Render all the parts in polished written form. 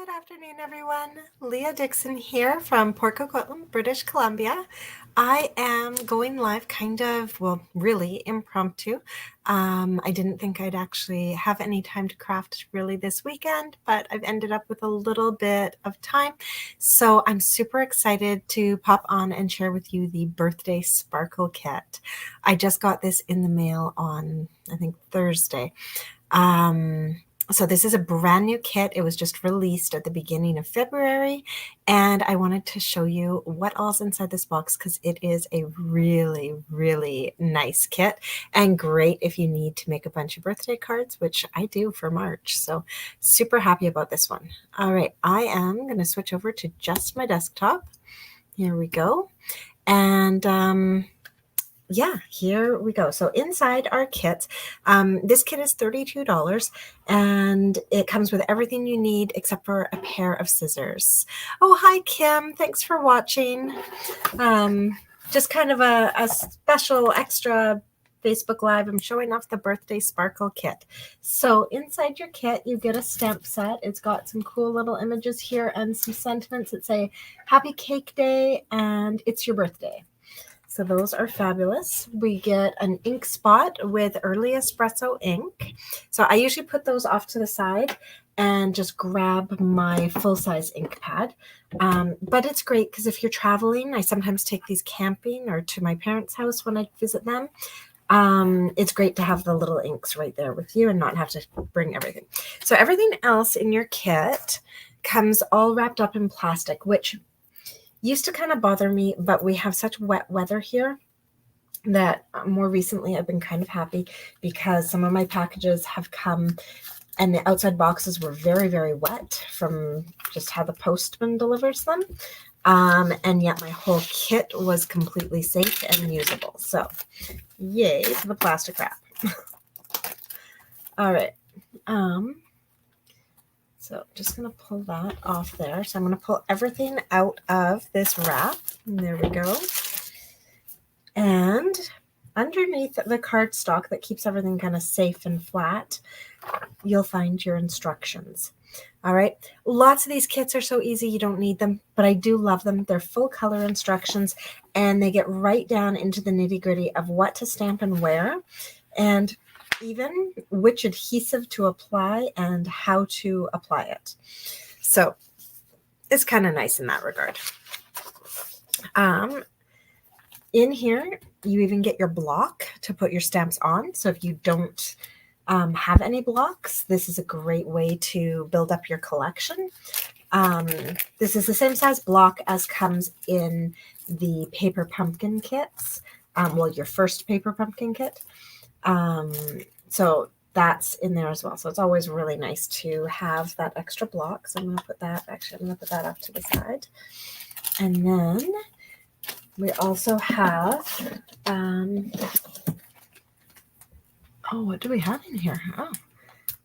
Good afternoon, everyone. Leah Dixon here from Port Coquitlam, British Columbia. I am going live really impromptu. I didn't think I'd actually have any time to craft really this weekend, but I've ended up with a little bit of time. So I'm super excited to pop on and share with you the birthday sparkle kit. I just got this in the mail on, I think, Thursday. So this is a brand new kit. It was just released at the beginning of February, and I wanted to show you what all's inside this box because it is a really, really nice kit and great if you need to make a bunch of birthday cards, which I do for March. So super happy about this one. All right, I am going to switch over to just my desktop. Here we go. And yeah, here we go. So inside our kit, this kit is $32 and it comes with everything you need except for a pair of scissors. Oh, hi, Kim. Thanks for watching. Just kind of a special extra Facebook Live. I'm showing off the birthday sparkle kit. So inside your kit, you get a stamp set. It's got some cool little images here and some sentiments that say happy cake day and it's your birthday. So those are fabulous. We get an ink spot with early espresso ink. So I usually put those off to the side and just grab my full-size ink pad. But it's great because if you're traveling, I sometimes take these camping or to my parents' house when I visit them. It's great to have the little inks right there with you and not have to bring everything. So everything else in your kit comes all wrapped up in plastic, which used to kind of bother me, but we have such wet weather here that more recently I've been kind of happy because some of my packages have come and the outside boxes were very, very wet from just how the postman delivers them. And yet my whole kit was completely safe and usable. So yay for the plastic wrap. All right. So just going to pull that off there. So I'm going to pull everything out of this wrap. And there we go. And underneath the cardstock that keeps everything kind of safe and flat, you'll find your instructions. All right. Lots of these kits are so easy, you don't need them, but I do love them. They're full color instructions, and they get right down into the nitty-gritty of what to stamp and where. And even which adhesive to apply and how to apply it. So it's kind of nice in that regard. In here, you even get your block to put your stamps on. So if you don't have any blocks, this is a great way to build up your collection. This is the same size block as comes in the paper pumpkin kits. Your first paper pumpkin kit. So that's in there as well. So it's always really nice to have that extra block. So I'm going to put that, actually, I'm going to put that off to the side. And then we also have, what do we have in here? Oh,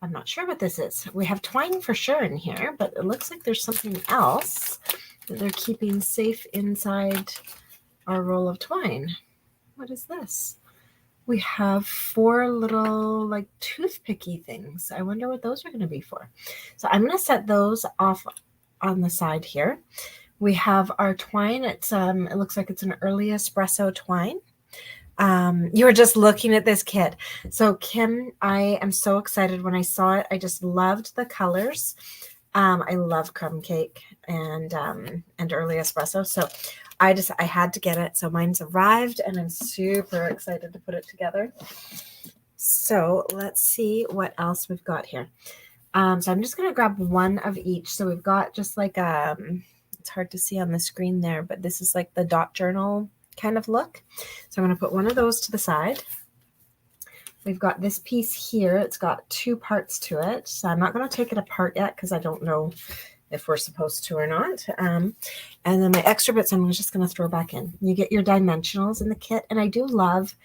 I'm not sure what this is. We have twine for sure in here, but it looks like there's something else that they're keeping safe inside our roll of twine. What is this? We have 4 little like toothpicky things. I wonder what those are going to be for. So I'm going to set those off on the side here. We have our twine. It's it looks like it's an early espresso twine. You were just looking at this kit. So Kim, I am so excited when I saw it. I just loved the colors. I love crumb cake and early espresso. So I had to get it. So mine's arrived and I'm super excited to put it together. So let's see what else we've got here. So I'm just going to grab one of each. So we've got just like, it's hard to see on the screen there, but this is like the dot journal kind of look. So I'm going to put one of those to the side. We've got this piece here. It's got 2 parts to it. So I'm not going to take it apart yet because I don't know if we're supposed to or not. And then my extra bits, I'm just going to throw back in. You get your dimensionals in the kit. And I do love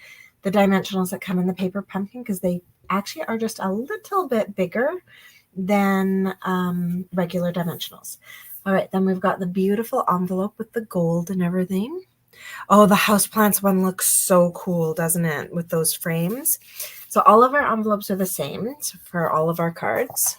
the dimensionals that come in the paper pumpkin because they actually are just a little bit bigger than regular dimensionals. All right, then we've got the beautiful envelope with the gold and everything. Oh, the houseplants one looks so cool, doesn't it, with those frames? So all of our envelopes are the same for all of our cards.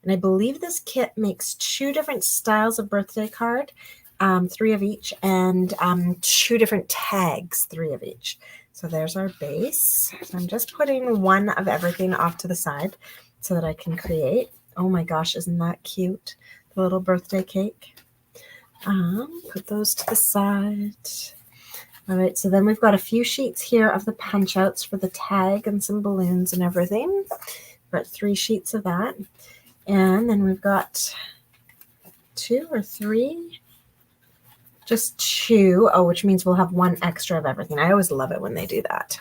And I believe this kit makes 2 different styles of birthday card, 3 of each, and 2 different tags, 3 of each. So there's our base. So I'm just putting one of everything off to the side so that I can create. Oh my gosh, isn't that cute? The little birthday cake. Put those to the side. All right, so then we've got a few sheets here of the punch outs for the tag and some balloons and everything. Got 3 sheets of that. And then we've got 2 or 3, just 2. Oh, which means we'll have 1 extra of everything. I always love it when they do that.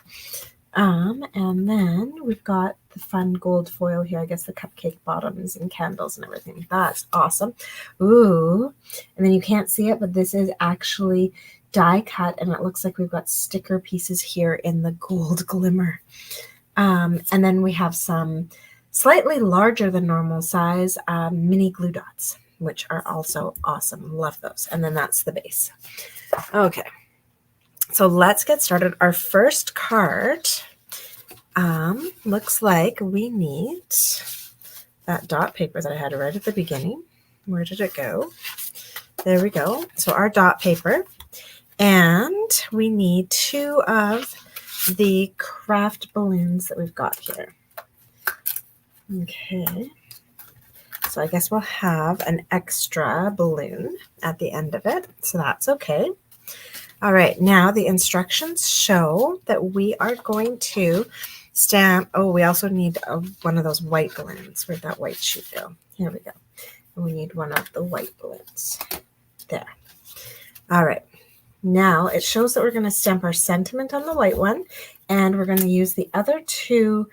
And then we've got the fun gold foil here. I guess the cupcake bottoms and candles and everything. That's awesome. Ooh, and then you can't see it, but this is actually die cut, and it looks like we've got sticker pieces here in the gold glimmer. And then we have some slightly larger than normal size mini glue dots, which are also awesome. Love those. And then that's the base. Okay, so let's get started. Our first card looks like we need that dot paper that I had right at the beginning. Where did it go? There we go. So our dot paper. And we need 2 of the craft balloons that we've got here. Okay. So I guess we'll have an extra balloon at the end of it. So that's okay. All right. Now the instructions show that we are going to stamp. Oh, we also need one of those white balloons. Where'd that white sheet go? Here we go. And we need one of the white balloons. There. All right. Now it shows that we're going to stamp our sentiment on the white one, and we're going to use the other 2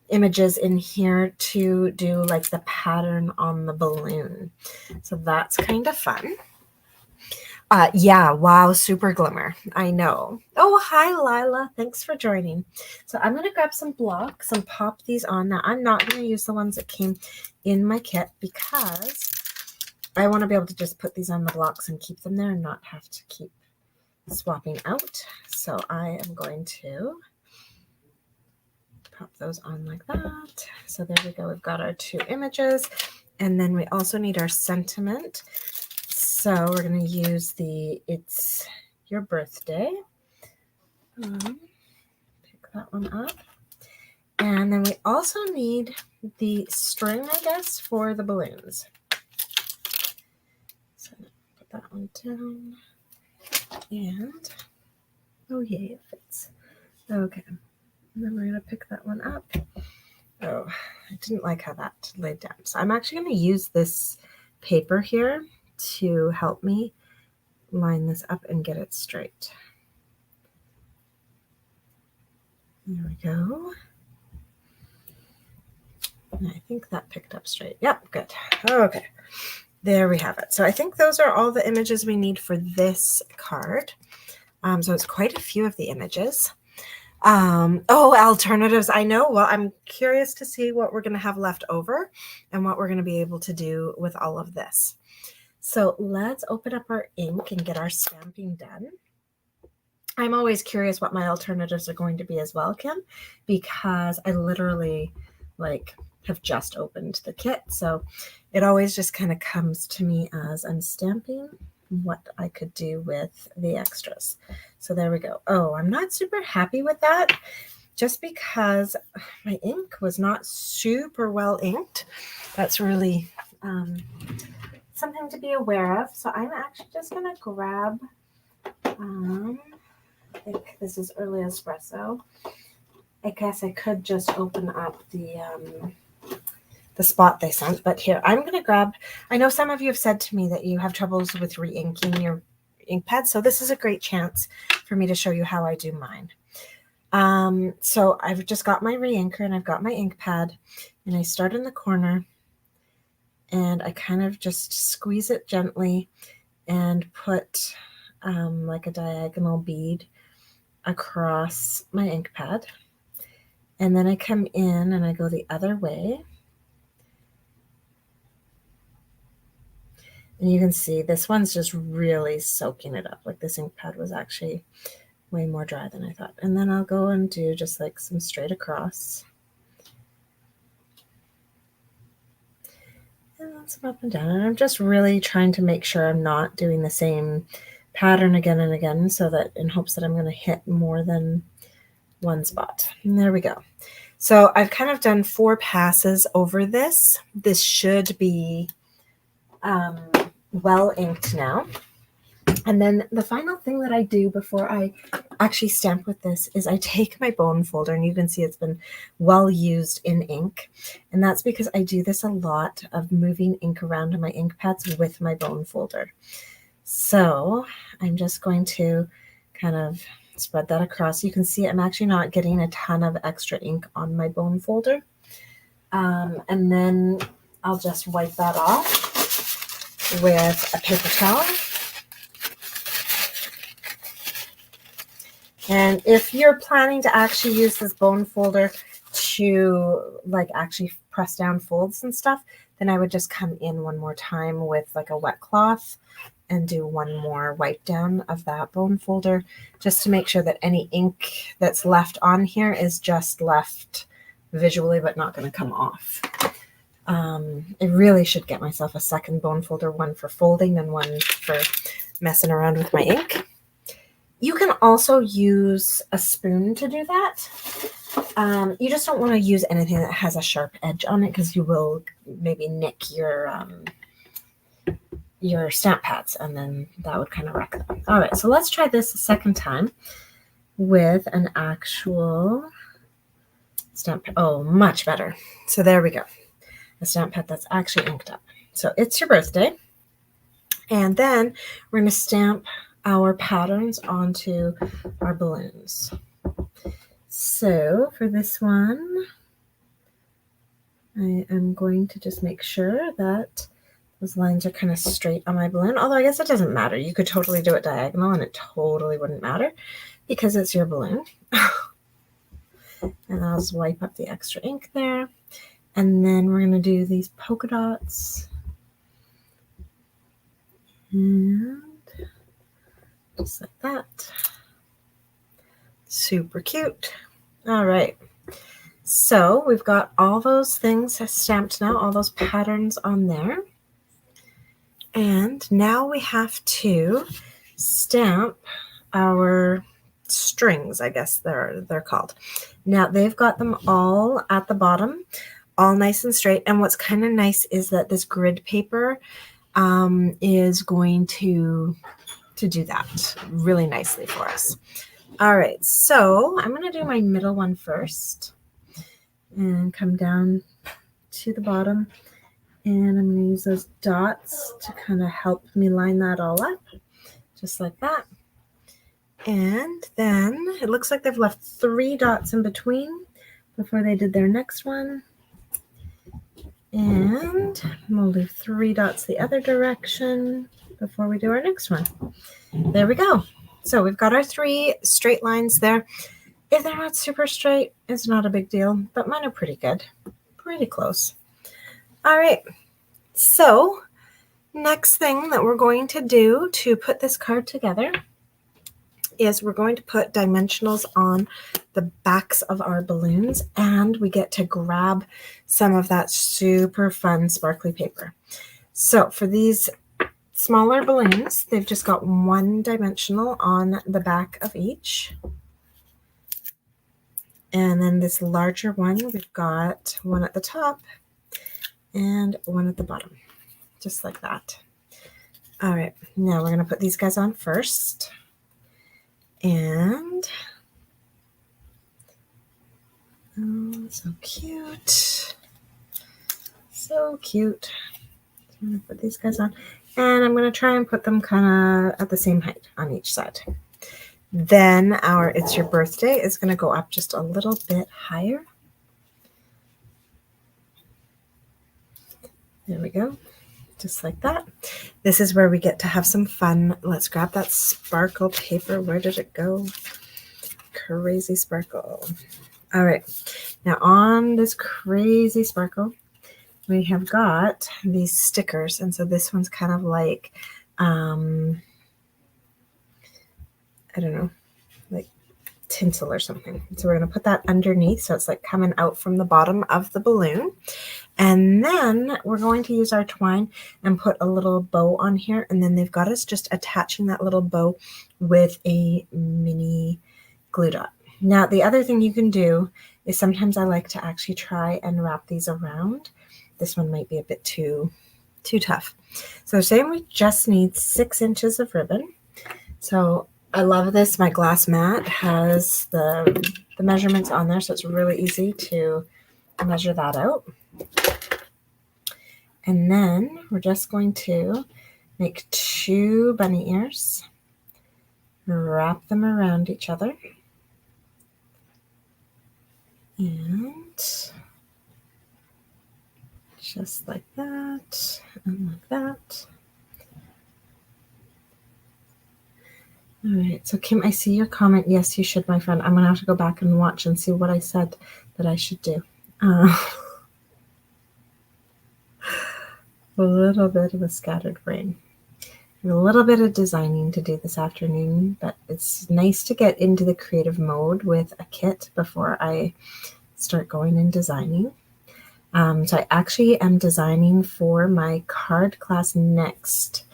images in here to do like the pattern on the balloon. So that's kind of fun. Yeah, wow, super glimmer. I know. Oh, hi, Lila. Thanks for joining. So I'm going to grab some blocks and pop these on. Now, I'm not going to use the ones that came in my kit because I want to be able to just put these on the blocks and keep them there and not have to keep swapping out. So I am going to pop those on like that. So there we go. We've got our 2 images. And then we also need our sentiment. So we're going to use the It's Your Birthday. Pick that one up. And then we also need the string, I guess, for the balloons. That one down, and oh yay, it fits. Okay, and then we're going to pick that one up. Oh, I didn't like how that laid down. So I'm actually going to use this paper here to help me line this up and get it straight. There we go. And I think that picked up straight. Yep, good. Okay. There we have it. So I think those are all the images we need for this card. So it's quite a few of the images. Oh, alternatives. I know. Well, I'm curious to see what we're going to have left over and what we're going to be able to do with all of this. So let's open up our ink and get our stamping done. I'm always curious what my alternatives are going to be as well, Kim, because I literally have just opened the kit. So it always just kind of comes to me as I'm stamping what I could do with the extras. So there we go. Oh, I'm not super happy with that just because my ink was not super well inked. That's really something to be aware of. So I'm actually just going to grab, I think this is Early Espresso. I guess I could just open up the spot they sent, but here, I'm going to grab, I know some of you have said to me that you have troubles with re-inking your ink pad, so this is a great chance for me to show you how I do mine. So I've just got my re-inker and I've got my ink pad, and I start in the corner and I kind of just squeeze it gently and put like a diagonal bead across my ink pad. And then I come in and I go the other way. And you can see this one's just really soaking it up. Like this ink pad was actually way more dry than I thought. And then I'll go and do just like some straight across. some up and down. And I'm just really trying to make sure I'm not doing the same pattern again and again, so that in hopes that I'm going to hit more than one spot. And there we go. So I've kind of done 4 passes over this. This should be well inked now. And then the final thing that I do before I actually stamp with this is I take my bone folder, and you can see it's been well used in ink. And that's because I do this a lot of moving ink around in my ink pads with my bone folder. So I'm just going to kind of spread that across. You can see I'm actually not getting a ton of extra ink on my bone folder. And then I'll just wipe that off with a paper towel. And if you're planning to actually use this bone folder to like actually press down folds and stuff, then I would just come in one more time with like a wet cloth and do one more wipe down of that bone folder, just to make sure that any ink that's left on here is just left visually but not going to come off. I really should get myself a second bone folder, one for folding and one for messing around with my ink. You can also use a spoon to do that. You just don't want to use anything that has a sharp edge on it, because you will maybe nick your stamp pads, and then that would kind of wreck them. All right, so let's try this a second time with an actual stamp pad. Oh, much better. So there we go. A stamp pad that's actually inked up. So it's your birthday. And then we're going to stamp our patterns onto our balloons. So for this one, I am going to just make sure that those lines are kind of straight on my balloon. Although I guess it doesn't matter. You could totally do it diagonal and it totally wouldn't matter because it's your balloon. And I'll just wipe up the extra ink there. And then we're going to do these polka dots. And just like that. Super cute. All right. So we've got all those things stamped now, all those patterns on there. And now we have to stamp our strings, I guess they're called. Now they've got them all at the bottom, all nice and straight. And what's kind of nice is that this grid paper is going to do that really nicely for us. All right, so I'm going to do my middle one first and come down to the bottom, and I'm going to use those dots to kind of help me line that all up, just like that. And then it looks like they've left 3 dots in between before they did their next one. And we'll do 3 dots the other direction before we do our next one. There we go. So we've got our 3 straight lines there. If they're not super straight, it's not a big deal, but mine are pretty good. Pretty close. All right. So next thing that we're going to do to put this card together is we're going to put dimensionals on the backs of our balloons, and we get to grab some of that super fun sparkly paper. So for these smaller balloons, they've just got 1 dimensional on the back of each. And then this larger one, we've got 1 at the top and 1 at the bottom, just like that. All right, now we're going to put these guys on first. And oh, so cute. So cute. So I'm going to put these guys on. And I'm going to try and put them kind of at the same height on each side. Then our It's Your Birthday is going to go up just a little bit higher. There we go. Just like that. This is where we get to have some fun. Let's grab that sparkle paper. Where did it go? Crazy sparkle. All right. Now on this crazy sparkle, we have got these stickers. And so this one's kind of like, I don't know, like tinsel or something. So we're going to put that underneath so it's like coming out from the bottom of the balloon. And then we're going to use our twine and put a little bow on here. And then they've got us just attaching that little bow with a mini glue dot. Now, the other thing you can do is sometimes I like to actually try and wrap these around. This one might be a bit too tough. So saying we just need 6 inches of ribbon. So I love this. My glass mat has the measurements on there, so it's really easy to measure that out. And then we're just going to make 2 bunny ears, wrap them around each other, and just like that, and like that. All right, so Kim, I see your comment. Yes, you should, my friend. I'm gonna have to go back and watch and see what I said that I should do. A little bit of a scattered brain. A little bit of designing to do this afternoon, but it's nice to get into the creative mode with a kit before I start going and designing. So I actually am designing for my card class next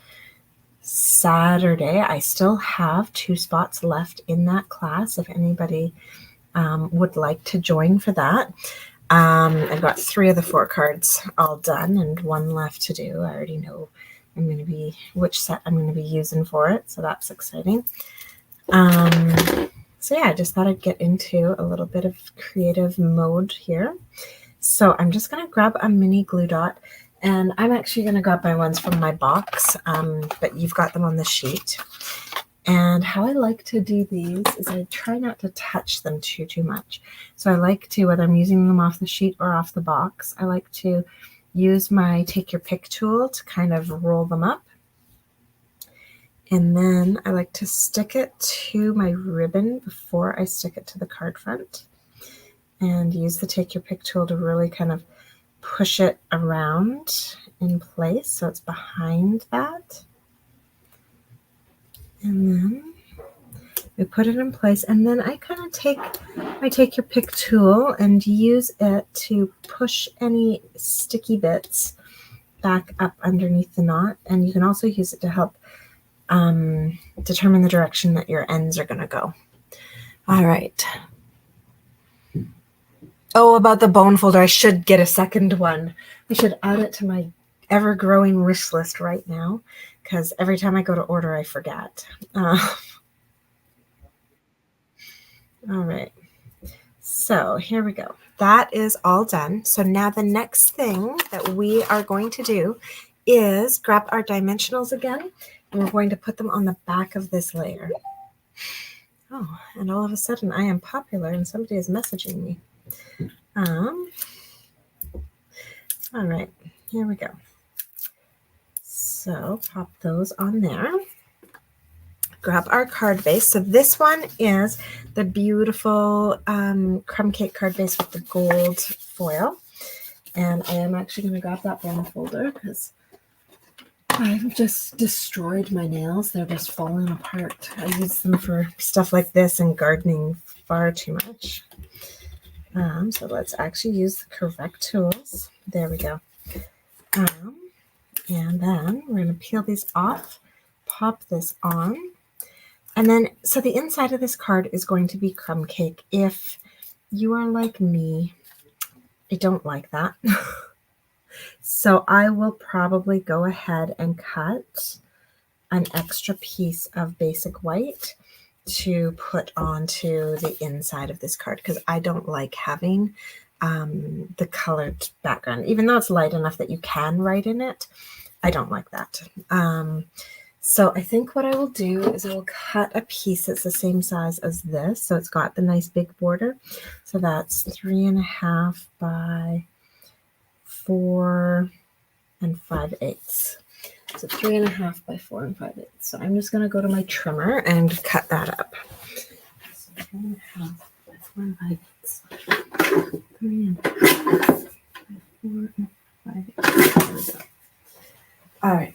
Saturday. I still have 2 spots left in that class if anybody would like to join for that. I've got 3 of the 4 cards all done and 1 left to do. I already know which set I'm going to be using for it, so that's exciting. So yeah, I just thought I'd get into a little bit of creative mode here. So I'm just going to grab a mini glue dot, and I'm actually going to grab my ones from my box, but you've got them on the sheet. And how I like to do these is I try not to touch them too much. So I like to, whether I'm using them off the sheet or off the box, I like to use my take your pick tool to kind of roll them up. And then I like to stick it to my ribbon before I stick it to the card front, and use the take your pick tool to really kind of push it around in place so it's behind that. And then we put it in place, and then I kind of take your pick tool and use it to push any sticky bits back up underneath the knot. And you can also use it to help determine the direction that your ends are going to go. All right. Oh, about the bone folder, I should get a second one. I should add it to my ever-growing wish list right now, because every time I go to order, I forget. All right. So here we go. That is all done. So now the next thing that we are going to do is grab our dimensionals again, and we're going to put them on the back of this layer. Oh, and all of a sudden I am popular and somebody is messaging me. All right, here we go. So pop those on there. Grab our card base. So this one is the beautiful crumb cake card base with the gold foil. And I am actually going to grab that bone folder because I've just destroyed my nails. They're just falling apart. I use them for stuff like this and gardening far too much. So let's actually use the correct tools. There we go. And then we're going to peel these off, pop this on. And then, so the inside of this card is going to be crumb cake. If you are like me, I don't like that. So I will probably go ahead and cut an extra piece of basic white to put onto the inside of this card, because I don't like having the colored background. Even though it's light enough that you can write in it, I don't like that. So I think what I will do is I will cut a piece that's the same size as this. So it's got the nice big border. So that's 3.5 by 4 5/8. So 3.5 by 4 5/8. So I'm just going to go to my trimmer and cut that up. So 3.5 by 4 5/8. 3.5 by 4 5/8. There we go. All right.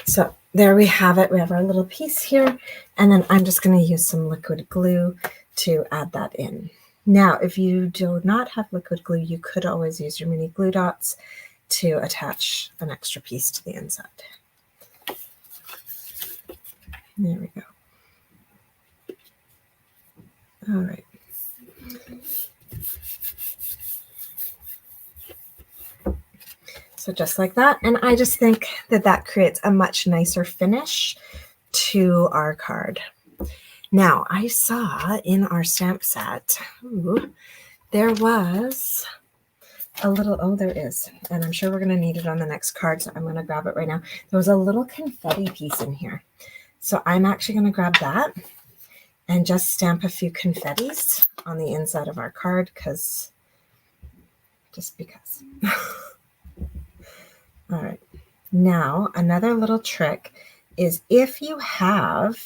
So there we have it. We have our little piece here, and then I'm just going to use some liquid glue to add that in. Now, if you do not have liquid glue, you could always use your mini glue dots to attach an extra piece to the inside. There we go. All right. So just like that. And I just think that that creates a much nicer finish to our card. Now, I saw in our stamp set, there was a little, oh, there is. And I'm sure we're going to need it on the next card, so I'm going to grab it right now. There was a little confetti piece in here. So I'm actually going to grab that and just stamp a few confettis on the inside of our card, just because. All right. Now, another little trick is if you have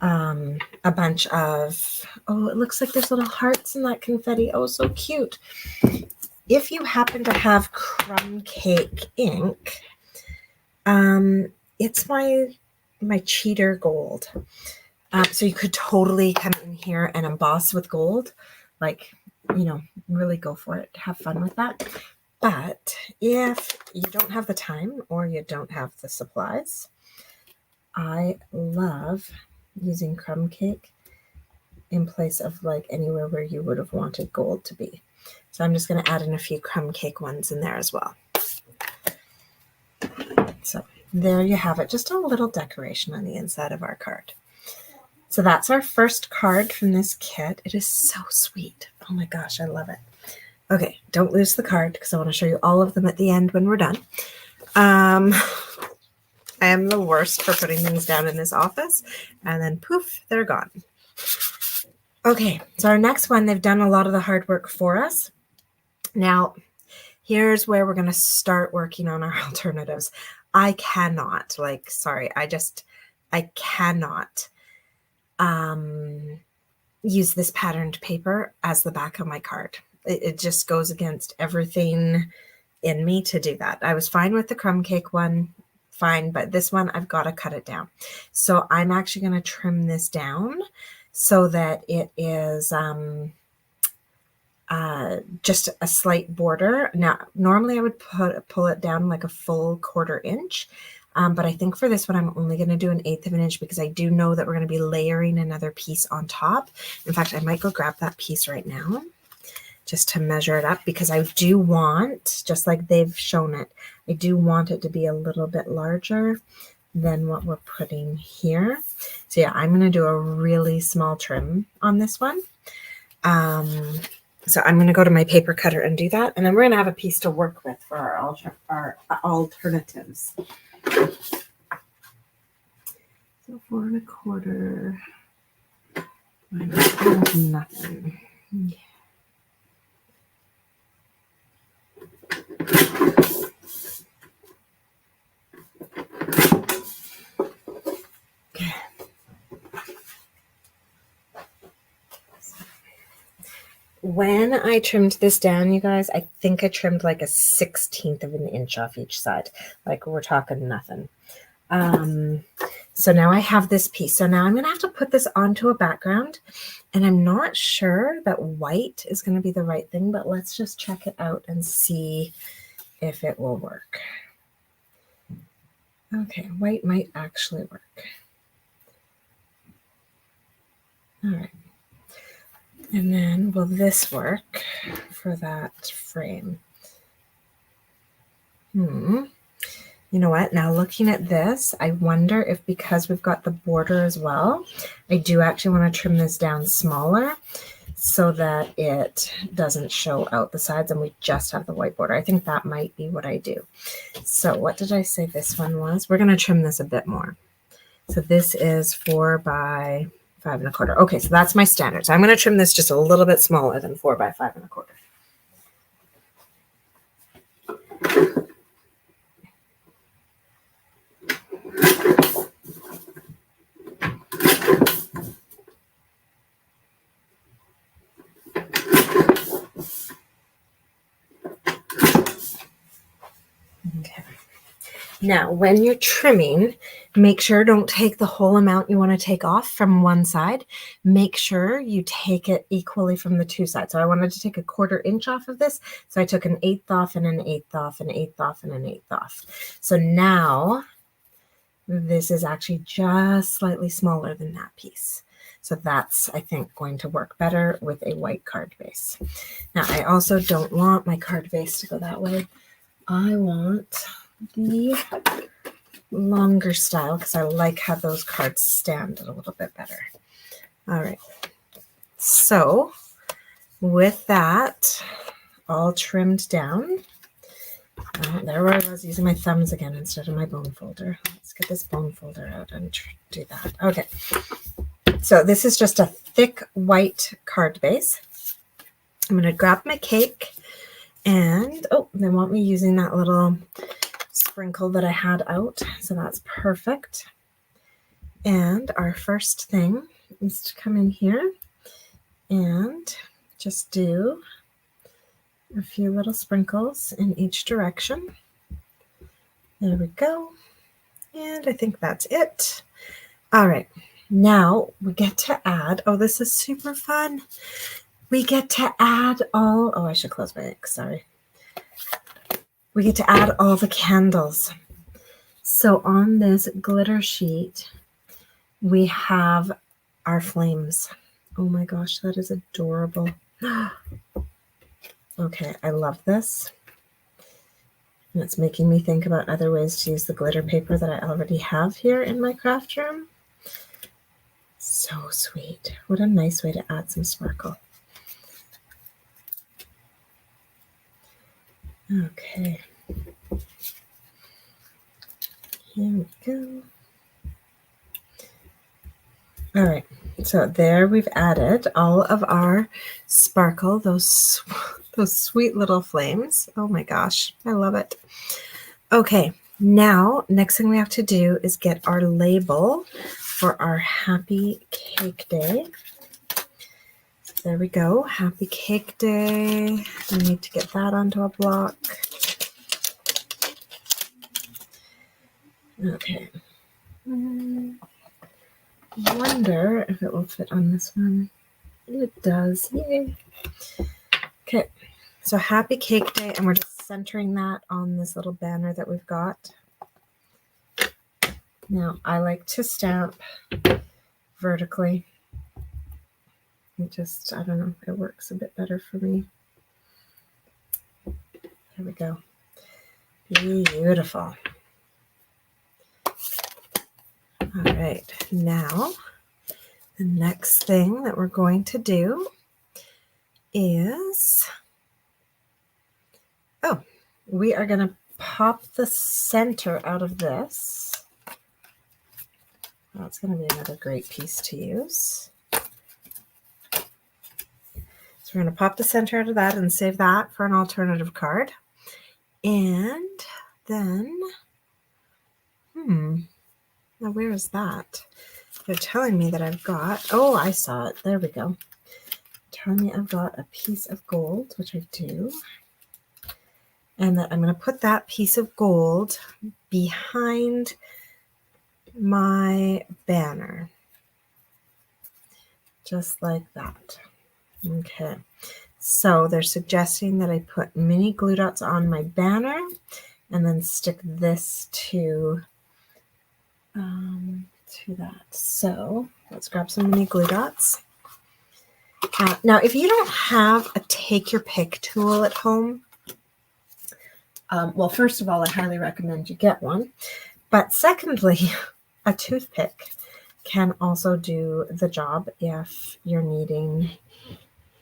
a bunch of, oh, it looks like there's little hearts in that confetti. Oh, so cute. If you happen to have crumb cake ink, it's my cheater gold. So you could totally come in here and emboss with gold, like, really go for it. Have fun with that. But if you don't have the time or you don't have the supplies, I love using crumb cake in place of like anywhere where you would have wanted gold to be. So I'm just going to add in a few crumb cake ones in there as well. So there you have it, just a little decoration on the inside of our card. So that's our first card from this kit. It is so sweet. Oh my gosh, I love it. Okay, don't lose the card because I want to show you all of them at the end when we're done. I am the worst for putting things down in this office, and then poof, they're gone. Okay, so our next one, they've done a lot of the hard work for us. Now, here's where we're going to start working on our alternatives. I cannot, I cannot use this patterned paper as the back of my card. It just goes against everything in me to do that. I was fine with the crumb cake one, fine, but this one I've got to cut it down. So I'm actually going to trim this down so that it is just a slight border. Now, normally I would pull it down like a full 1/4 inch. But I think for this one, I'm only going to do 1/8 of an inch because I do know that we're going to be layering another piece on top. In fact, I might go grab that piece right now just to measure it up because I do want, just like they've shown it, I do want it to be a little bit larger than what we're putting here. So yeah, I'm going to do a really small trim on this one. So I'm going to go to my paper cutter and do that. And then we're going to have a piece to work with for our alternatives. So 4 1/4 minus nothing. Yeah. Okay. When I trimmed this down, you guys, I think I trimmed like a 1/16 of an inch off each side. Like we're talking nothing. So now I have this piece. So now I'm going to have to put this onto a background. And I'm not sure that white is going to be the right thing, but let's just check it out and see if it will work. Okay, white might actually work. All right. And then will this work for that frame? You know what? Now looking at this, I wonder if because we've got the border as well, I do actually want to trim this down smaller so that it doesn't show out the sides and we just have the white border. I think that might be what I do. So what did I say this one was? We're going to trim this a bit more. So this is 4 by 5 1/4. Okay, so that's my standard. So I'm going to trim this just a little bit smaller than 4 by 5 1/4. Okay. Now, when you're trimming, make sure don't take the whole amount you want to take off from one side. Make sure you take it equally from the two sides. So I wanted to take a 1/4 inch off of this. So I took an 1/8 off and an 1/8 off, an 1/8 off and an 1/8 off. So now this is actually just slightly smaller than that piece. So that's, I think, going to work better with a white card base. Now, I also don't want my card base to go that way. I want the longer style because I like how those cards stand a little bit better. All right. So with that all trimmed down, there I was using my thumbs again instead of my bone folder. Let's get this bone folder out and do that. Okay. So this is just a thick white card base. I'm going to grab my cake and, oh, they want me using that little sprinkle that I had out. So that's perfect. And our first thing is to come in here and just do a few little sprinkles in each direction. There we go. And I think that's it. All right. Now we get to add, oh, this is super fun. We get to add all, oh, I should close my ink, sorry. We get to add all the candles. So on this glitter sheet, we have our flames. Oh my gosh, that is adorable. Okay, I love this. And it's making me think about other ways to use the glitter paper that I already have here in my craft room. So sweet. What a nice way to add some sparkle. Okay. Here we go. All right. So there we've added all of our sparkle, those sweet little flames. Oh my gosh, I love it. Okay, now next thing we have to do is get our label for our Happy Cake Day. There we go, Happy Cake Day. We need to get that onto a block. Okay. Wonder if it will fit on this one. It does, yay. Okay, so Happy Cake Day, and we're just centering that on this little banner that we've got. Now, I like to stamp vertically. It just, I don't know, it works a bit better for me. There we go. Beautiful. All right, now the next thing that we're going to do is, oh, we are going to pop the center out of this. That's going to be another great piece to use. So we're going to pop the center out of that and save that for an alternative card. And then, now where is that? They're telling me that I've got, oh, I saw it. There we go. Telling me I've got a piece of gold, which I do. And that I'm going to put that piece of gold behind my banner. Just like that. Okay. So they're suggesting that I put mini glue dots on my banner and then stick this to that. So let's grab some mini glue dots. Now, if you don't have a take your pick tool at home, well, first of all, I highly recommend you get one. But secondly, a toothpick can also do the job if you're needing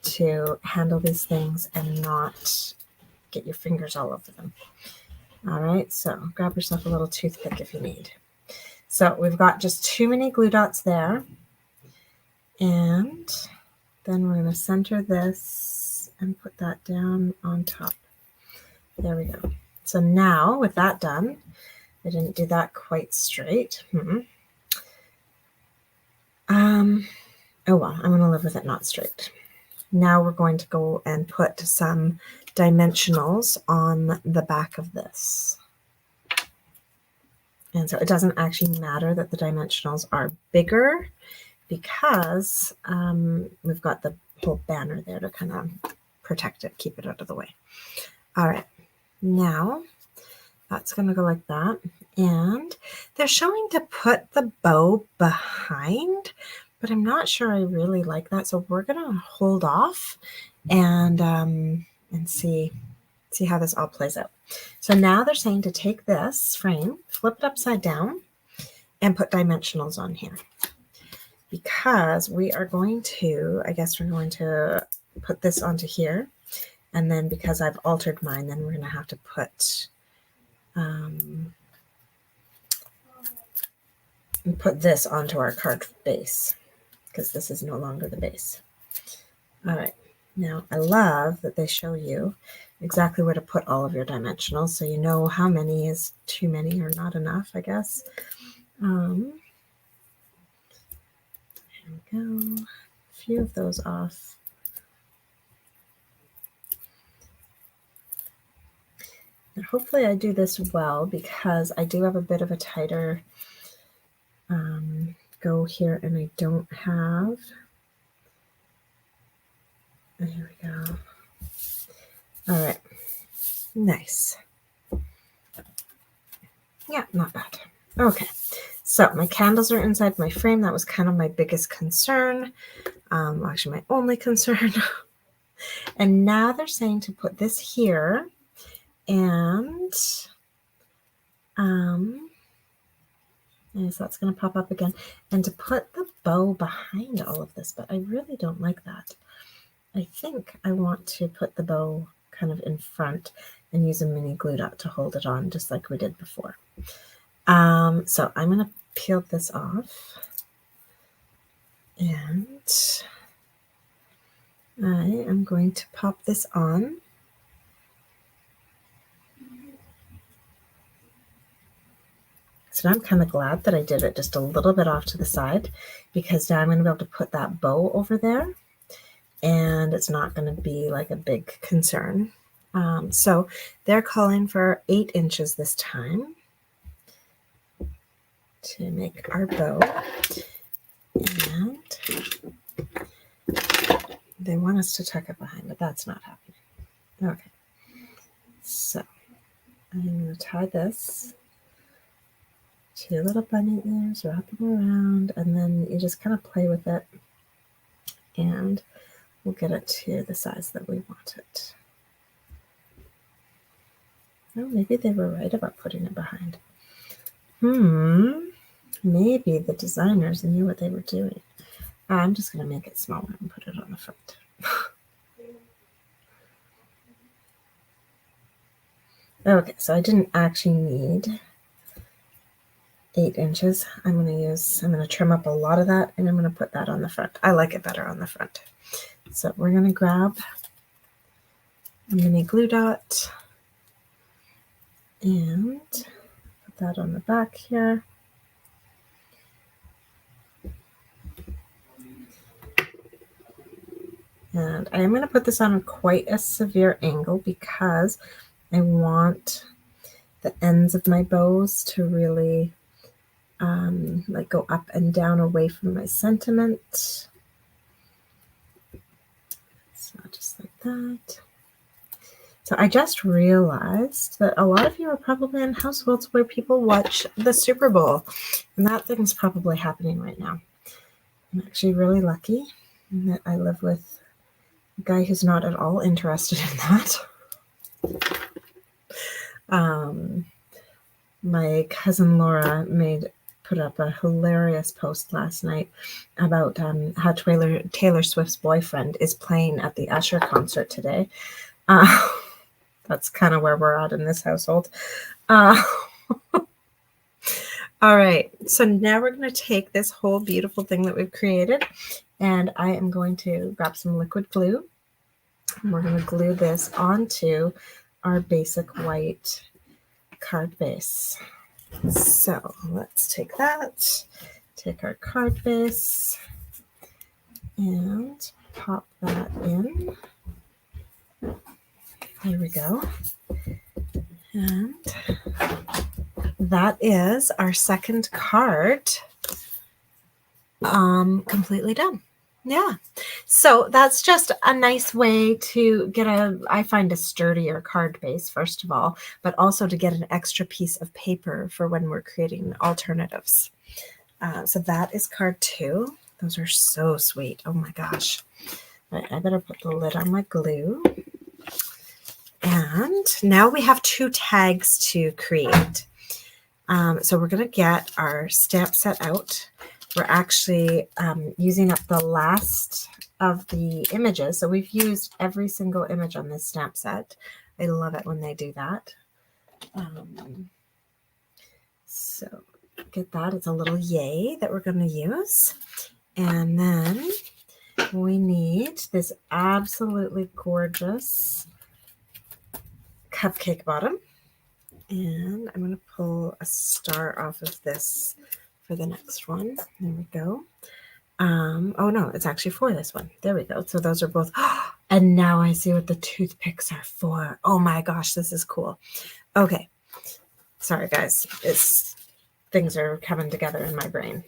to handle these things and not get your fingers all over them. All right, so grab yourself a little toothpick if you need. So we've got just 2 mini glue dots there. And then we're going to center this and put that down on top. There we go. So now with that done, I didn't do that quite straight. Oh well, I'm going to live with it not straight. Now we're going to go and put some dimensionals on the back of this. And so it doesn't actually matter that the dimensionals are bigger because we've got the whole banner there to kind of protect it, keep it out of the way. All right, now that's going to go like that. And they're showing to put the bow behind, but I'm not sure I really like that. So we're going to hold off and see how this all plays out. So now they're saying to take this frame, flip it upside down, and put dimensionals on here. Because we are going to, I guess we're going to put this onto here. And then because I've altered mine, then we're going to have to put this onto our card base because this is no longer the base. All right. Now, I love that they show you exactly where to put all of your dimensionals so you know how many is too many or not enough, I guess. There we go. A few of those off. And hopefully I do this well because I do have a bit of a tighter go here and I don't have. There we go. All right. Nice. Yeah, not bad. Okay. So my candles are inside my frame. That was kind of my biggest concern. Actually, my only concern. And now they're saying to put this here and so that's going to pop up again. And to put the bow behind all of this, but I really don't like that. I think I want to put the bow kind of in front and use a mini glue dot to hold it on, just like we did before. So I'm going to peel this off. And I am going to pop this on. So I'm kind of glad that I did it just a little bit off to the side because now I'm going to be able to put that bow over there and it's not going to be like a big concern. So they're calling for 8 inches this time to make our bow. And they want us to tuck it behind, but that's not happening. Okay. So I'm going to tie this. 2 little bunny ears, wrap them around, and then you just kind of play with it, and we'll get it to the size that we want it. Oh, maybe they were right about putting it behind. Maybe the designers knew what they were doing. I'm just going to make it smaller and put it on the front. Okay, so I didn't actually need 8 inches. I'm going to trim up a lot of that and I'm going to put that on the front. I like it better on the front. So we're going to grab a mini glue dot and put that on the back here. And I am going to put this on quite a severe angle because I want the ends of my bows to really like go up and down away from my sentiment. So just like that. So I just realized that a lot of you are probably in households where people watch the Super Bowl, and that thing's probably happening right now. I'm actually really lucky that I live with a guy who's not at all interested in that. My cousin Laura put up a hilarious post last night about how Taylor Swift's boyfriend is playing at the Usher concert today. That's kind of where we're at in this household. All right, so now we're going to take this whole beautiful thing that we've created, and I am going to grab some liquid glue. And we're going to glue this onto our basic white card base. So let's take our card base, and pop that in. There we go. And that is our second card completely done. Yeah. So that's just a nice way to get I find a sturdier card base, first of all, but also to get an extra piece of paper for when we're creating alternatives. So that is card 2. Those are so sweet. Oh my gosh. All right, I better put the lid on my glue. And now we have 2 tags to create. So we're going to get our stamp set out. We're actually using up the last of the images. So we've used every single image on this stamp set. I love it when they do that. So get that. It's a little yay that we're going to use. And then we need this absolutely gorgeous cupcake bottom. And I'm going to pull a star off of this for the next one. There we go. Oh no, it's actually for this one. There we go. So those are both. And now I see what the toothpicks are for. Oh my gosh, this is cool. Okay. Sorry guys. Things are coming together in my brain.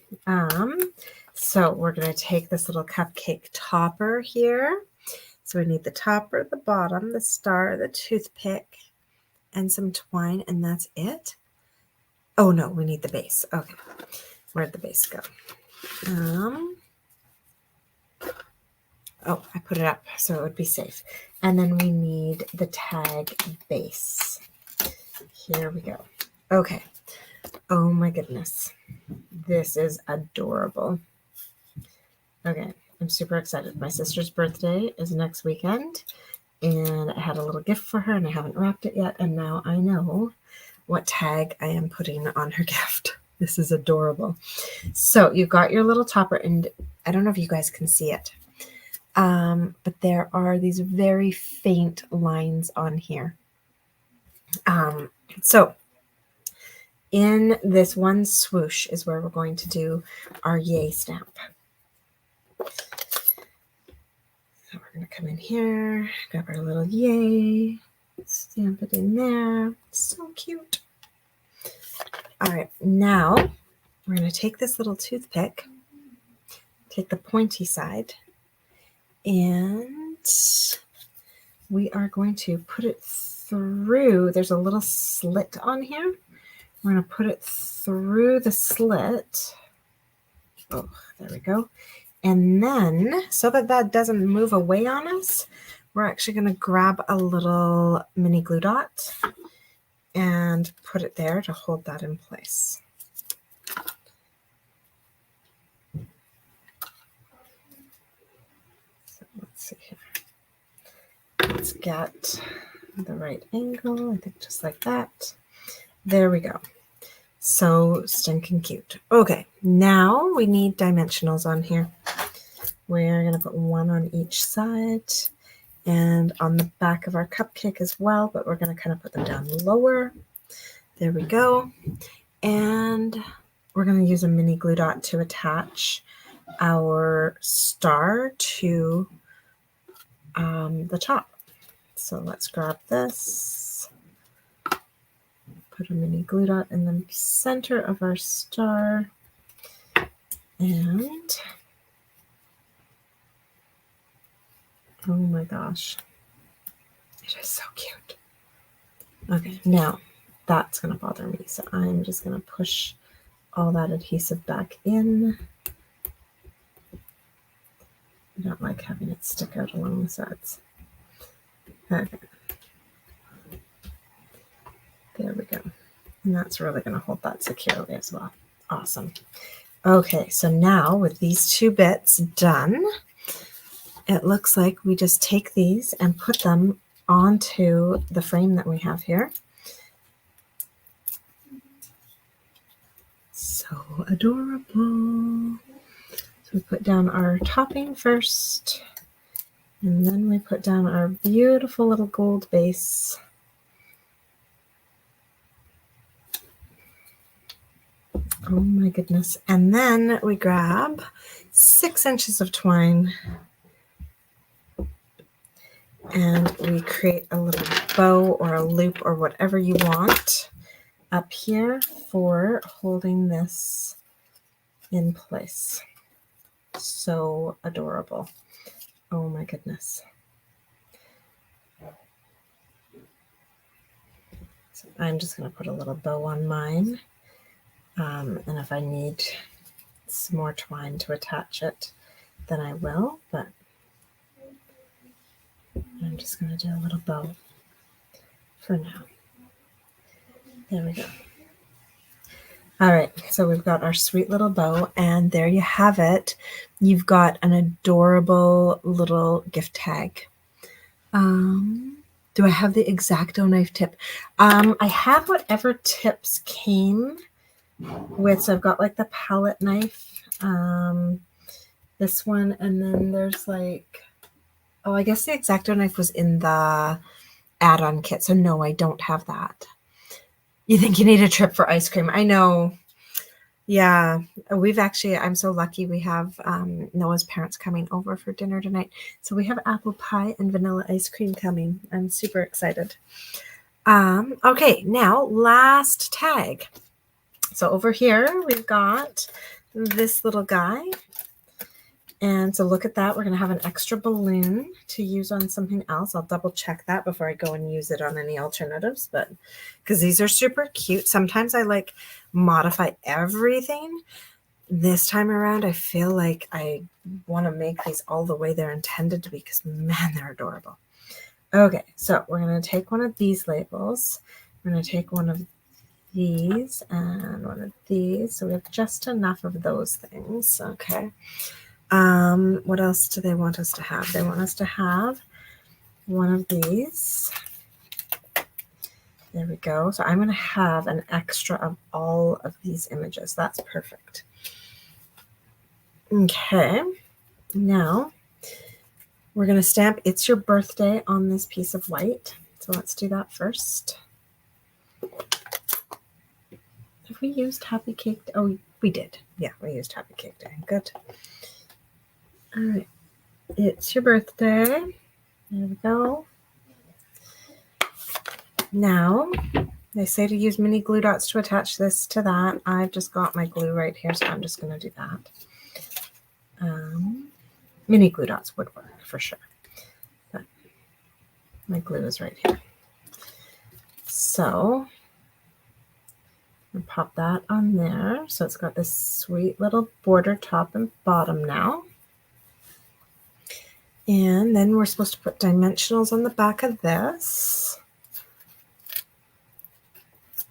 So we're going to take this little cupcake topper here. So we need the topper, the bottom, the star, the toothpick, and some twine, and that's it. Oh no, we need the base. Okay. Where'd the base go? Oh, I put it up so it would be safe. And then we need the tag base. Here we go. Okay. Oh my goodness. This is adorable. Okay. I'm super excited. My sister's birthday is next weekend, and I had a little gift for her, and I haven't wrapped it yet, and now I know what tag I am putting on her gift. This is adorable. So you've got your little topper, and I don't know if you guys can see it, but there are these very faint lines on here. So in this one swoosh is where we're going to do our yay stamp. So we're going to come in here, grab our little yay, stamp it in there. So cute. All right, now we're going to take this little toothpick, take the pointy side, and we are going to put it through. There's a little slit on here. We're going to put it through the slit. Oh, there we go. And then, so that that doesn't move away on us, we're actually going to grab a little mini glue dot and put it there to hold that in place. So let's see here. Let's get the right angle, I think just like that. There we go. So stinking cute. Okay, now we need dimensionals on here. We're going to put one on each side and on the back of our cupcake as well, but we're going to kind of put them down lower. There we go. And we're going to use a mini glue dot to attach our star to the top. So let's grab this, put a mini glue dot in the center of our star, and oh my gosh, it is so cute. Okay, now that's going to bother me, so I'm just going to push all that adhesive back in. I don't like having it stick out along the sides. Okay. There we go. And that's really going to hold that securely as well. Awesome. Okay, so now with these two bits done, it looks like we just take these and put them onto the frame that we have here. So adorable. So we put down our topping first, and then we put down our beautiful little gold base. Oh my goodness. And then we grab 6 inches of twine and we create a little bow or a loop or whatever you want up here for holding this in place. So adorable. Oh my goodness. So I'm just going to put a little bow on mine. And if I need some more twine to attach it, then I will, but I'm just going to do a little bow for now. There we go. All right, so we've got our sweet little bow, and there you have it. You've got an adorable little gift tag. Do I have the X-Acto knife tip? I have whatever tips came with. So I've got like the palette knife, this one, and then there's like, oh, I guess the X-Acto knife was in the add-on kit. So no, I don't have that. You think you need a trip for ice cream? I know. Yeah, I'm so lucky we have Noah's parents coming over for dinner tonight. So we have apple pie and vanilla ice cream coming. I'm super excited. Okay, now last tag. So over here, we've got this little guy. And so look at that. We're going to have an extra balloon to use on something else. I'll double check that before I go and use it on any alternatives, but because these are super cute. Sometimes I like modify everything. This time around, I feel like I want to make these all the way they're intended to be because, man, they're adorable. Okay, so we're going to take one of these labels. We're going to take one of these and one of these. So we have just enough of those things. Okay. What else do they want us to have? They want us to have one of these. There we go. So I'm going to have an extra of all of these images. That's perfect. Okay. Now we're going to stamp "It's Your Birthday" on this piece of white. So let's do that first. Have we used Happy Cake Day? Oh, we did. Yeah, we used Happy Cake Day. Good. All right. It's your birthday. There we go. Now, they say to use mini glue dots to attach this to that. I've just got my glue right here, so I'm just going to do that. Mini glue dots would work for sure. But my glue is right here. So I'll pop that on there. So it's got this sweet little border top and bottom now. And then we're supposed to put dimensionals on the back of this.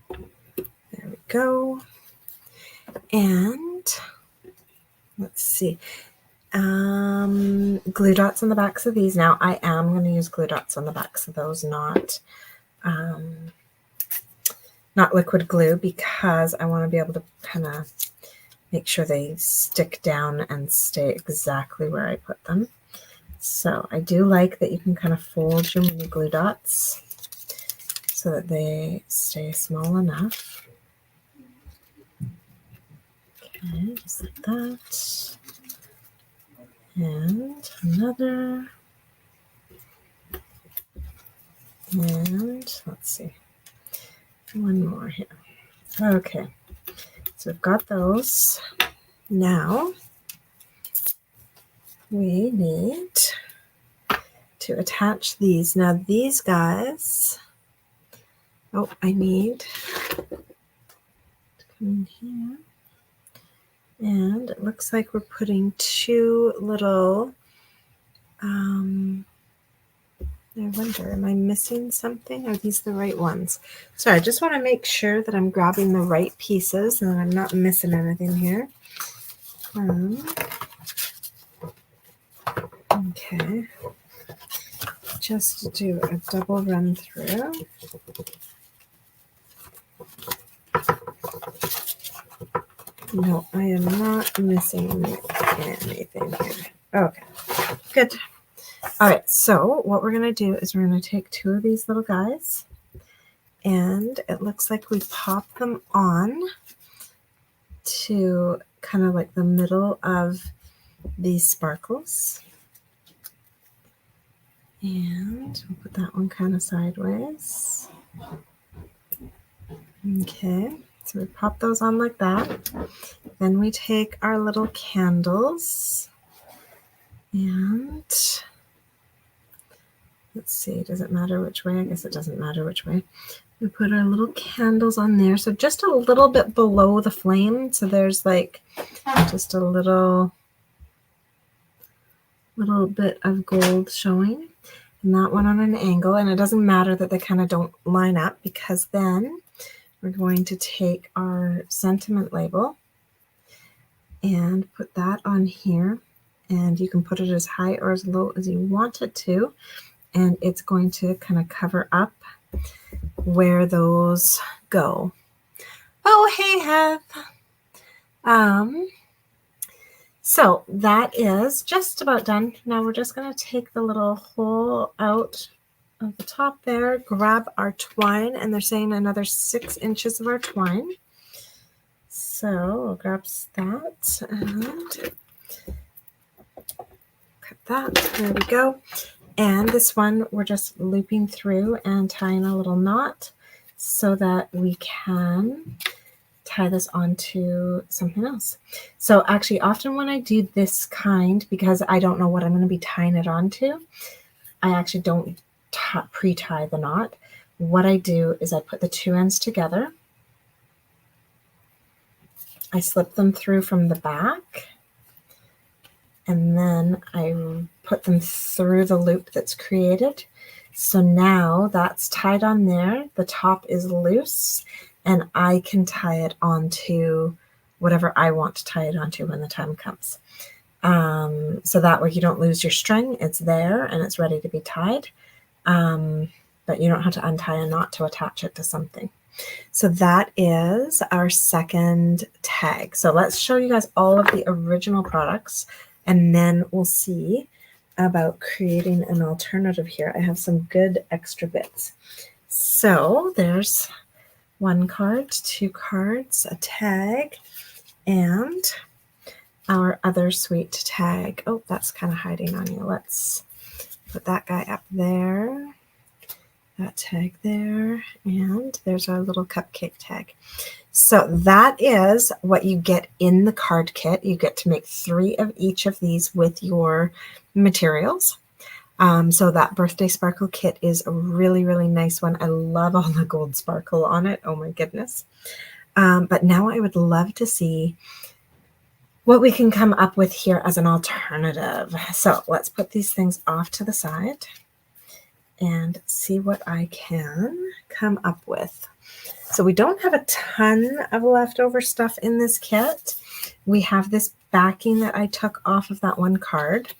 There we go. And let's see. Glue dots on the backs of these. Now I am going to use glue dots on the backs of those, not liquid glue, because I want to be able to kind of make sure they stick down and stay exactly where I put them. So I do like that you can kind of fold your mini glue dots so that they stay small enough. Okay, just like that. And another. And let's see, one more here. Okay, so we've got those. Now we need to attach these. Now these guys, I need to come in here. And it looks like we're putting two little, I wonder, am I missing something? Are these the right ones? Sorry, I just want to make sure that I'm grabbing the right pieces and I'm not missing anything here. Okay, just to do a double run through. No, I am not missing anything here. Okay, good. All right, so what we're going to do is we're going to take two of these little guys, and it looks like we pop them on to kind of like the middle of these sparkles. And we'll put that one kind of sideways. And Okay, so we pop those on like that. Then we take our little candles and let's see, does it matter which way? I guess it doesn't matter which way. We put our little candles on there. So just a little bit below the flame. So there's like just a little bit of gold showing. And that one on an angle. And it doesn't matter that they kind of don't line up, because then we're going to take our sentiment label and put that on here. And you can put it as high or as low as you want it to. And it's going to kind of cover up where those go. Oh, hey, Heath. So that is just about done. Now we're just going to take the little hole out of the top there, grab our twine, and they're saying another 6 inches of our twine. So we'll grab that and cut that. There we go. And this one we're just looping through and tying a little knot so that we can tie this onto something else. So actually often when I do this kind, because I don't know what I'm going to be tying it onto, I actually don't pre-tie the knot. What I do is I put the 2 ends together. I slip them through from the back, and then I put them through the loop that's created. So now that's tied on there. The top is loose, and I can tie it onto whatever I want to tie it onto when the time comes. So that way you don't lose your string. It's there and it's ready to be tied. But you don't have to untie a knot to attach it to something. So that is our second tag. So let's show you guys all of the original products, and then we'll see about creating an alternative here. I have some good extra bits. So there's 1 card, 2 cards, a tag, and our other sweet tag. Oh, that's kind of hiding on you. Let's put that guy up there, that tag there, and there's our little cupcake tag. So that is what you get in the card kit. You get to make 3 of each of these with your materials. So that birthday sparkle kit is a really, really nice one. I love all the gold sparkle on it. Oh my goodness. But now I would love to see what we can come up with here as an alternative. So let's put these things off to the side and see what I can come up with. So we don't have a ton of leftover stuff in this kit. We have this backing that I took off of that 1 card.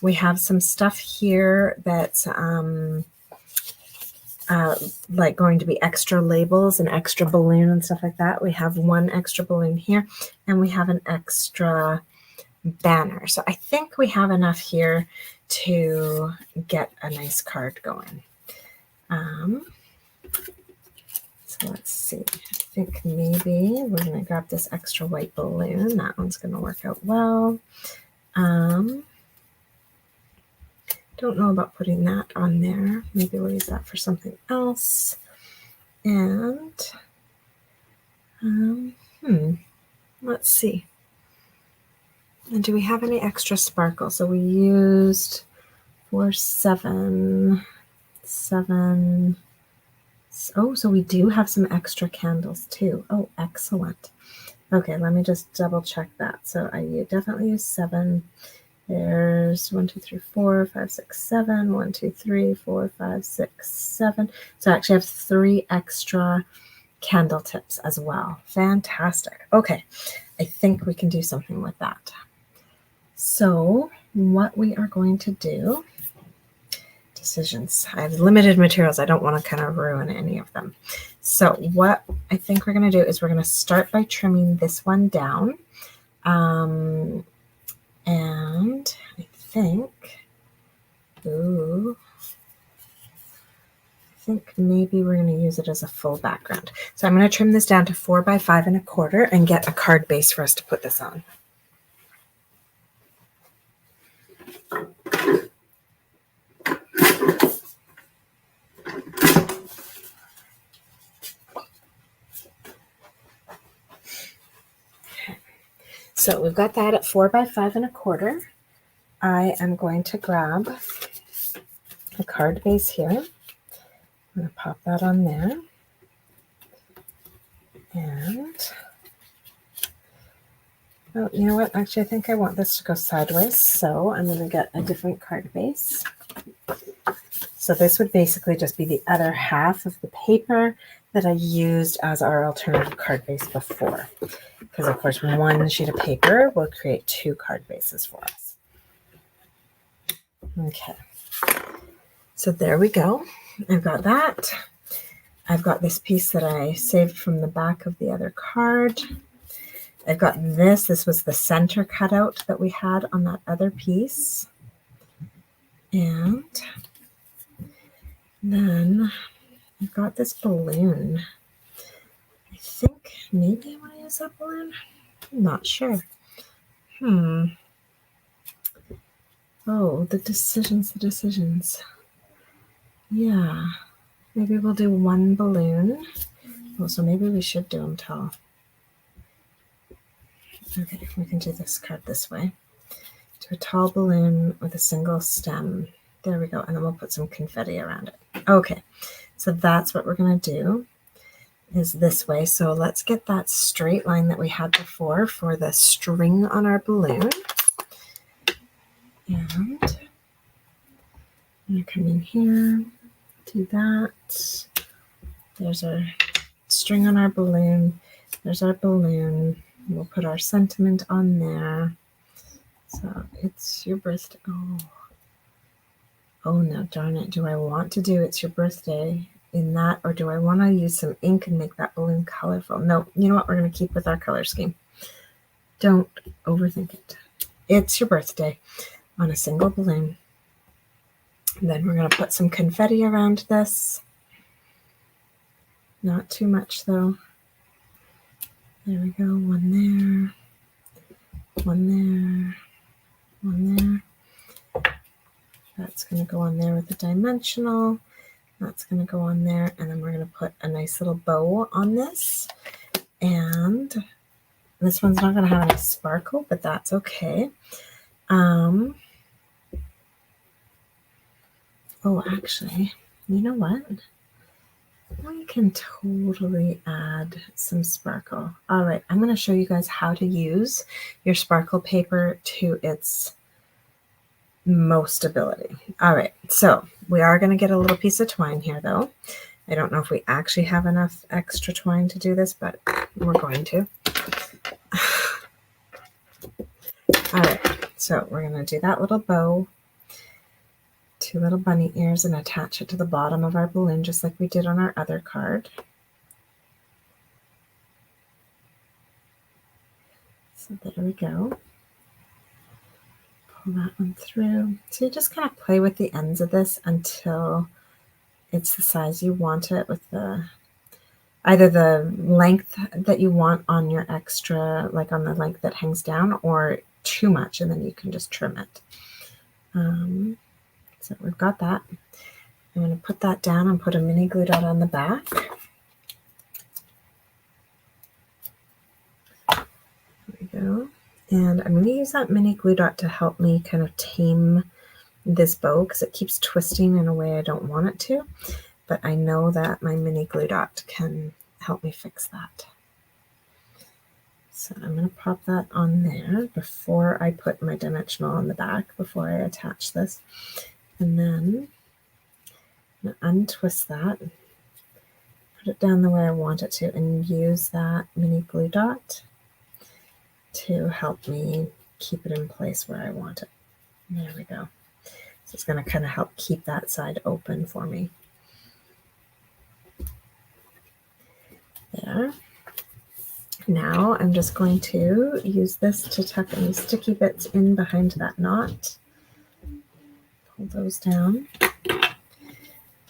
We have some stuff here that's like going to be extra labels and extra balloon and stuff like that. We have 1 extra balloon here, and we have an extra banner. So I think we have enough here to get a nice card going. So let's see. I think maybe we're going to grab this extra white balloon. That one's going to work out well. Don't know about putting that on there. Maybe we'll use that for something else. And let's see. And do we have any extra sparkle? So we used 4, 7. Oh, so we do have some extra candles too. Oh, excellent. Okay, let me just double check that. So I definitely use 7. There's 1, 2, 3, 4, 5, 6, 7. 1, 2, 3, 4, 5, 6, 7. So I actually have 3 extra candle tips as well. Fantastic. Okay, I think we can do something with that. So what we are going to do, decisions. I have limited materials. I don't want to kind of ruin any of them. So what I think we're going to do is we're going to start by trimming this one down. And I think maybe we're going to use it as a full background. So I'm going to trim this down to 4 by 5 1/4 and get a card base for us to put this on. So we've got that at 4 by 5 1/4. I am going to grab a card base here. I'm going to pop that on there. And, oh, you know what? Actually, I think I want this to go sideways. So I'm going to get a different card base. So this would basically just be the other half of the paper that I used as our alternative card base before. Because of course, one sheet of paper will create 2 card bases for us. Okay. So there we go. I've got that. I've got this piece that I saved from the back of the other card. I've got this. This was the center cutout that we had on that other piece. And then I've got this balloon. I think maybe I want to use that balloon. I'm not sure. Oh, the decisions. Yeah. Maybe we'll do one balloon. Oh, so maybe we should do them tall. Okay, we can do this card this way. Do a tall balloon with a single stem. There we go. And then we'll put some confetti around it. Okay, so that's what we're going to do is this way. So let's get that straight line that we had before for the string on our balloon. And I'm going to come in here, do that. There's our string on our balloon. There's our balloon. We'll put our sentiment on there. So it's your birthday. Oh no, darn it. Do I want to do it's your birthday in that, or do I want to use some ink and make that balloon colorful? No, you know what? We're going to keep with our color scheme. Don't overthink it. It's your birthday on a single balloon. And then we're going to put some confetti around this. Not too much though. There we go. One there. One there. One there. That's going to go on there with the dimensional. That's going to go on there. And then we're going to put a nice little bow on this. And this one's not going to have any sparkle, but that's okay. Oh, actually, you know what? We can totally add some sparkle. All right, I'm going to show you guys how to use your sparkle paper to its most ability. All right, so we are going to get a little piece of twine here though. I don't know if we actually have enough extra twine to do this, but we're going to. All right, so we're going to do that little bow, 2 little bunny ears, and attach it to the bottom of our balloon just like we did on our other card. So there we go. Pull that one through. So you just kind of play with the ends of this until it's the size you want it, with the either the length that you want on your extra, like on the length that hangs down, or too much, and then you can just trim it. So we've got that. I'm going to put that down and put a mini glue dot on the back. There we go. And I'm going to use that mini glue dot to help me kind of tame this bow because it keeps twisting in a way I don't want it to. But I know that my mini glue dot can help me fix that. So I'm going to pop that on there before I put my dimensional on the back, before I attach this. And then I'm going to untwist that, put it down the way I want it to, and use that mini glue dot to help me keep it in place where I want it. There we go. So it's going to kind of help keep that side open for me. There. Now I'm just going to use this to tuck any sticky bits in behind that knot. Pull those down.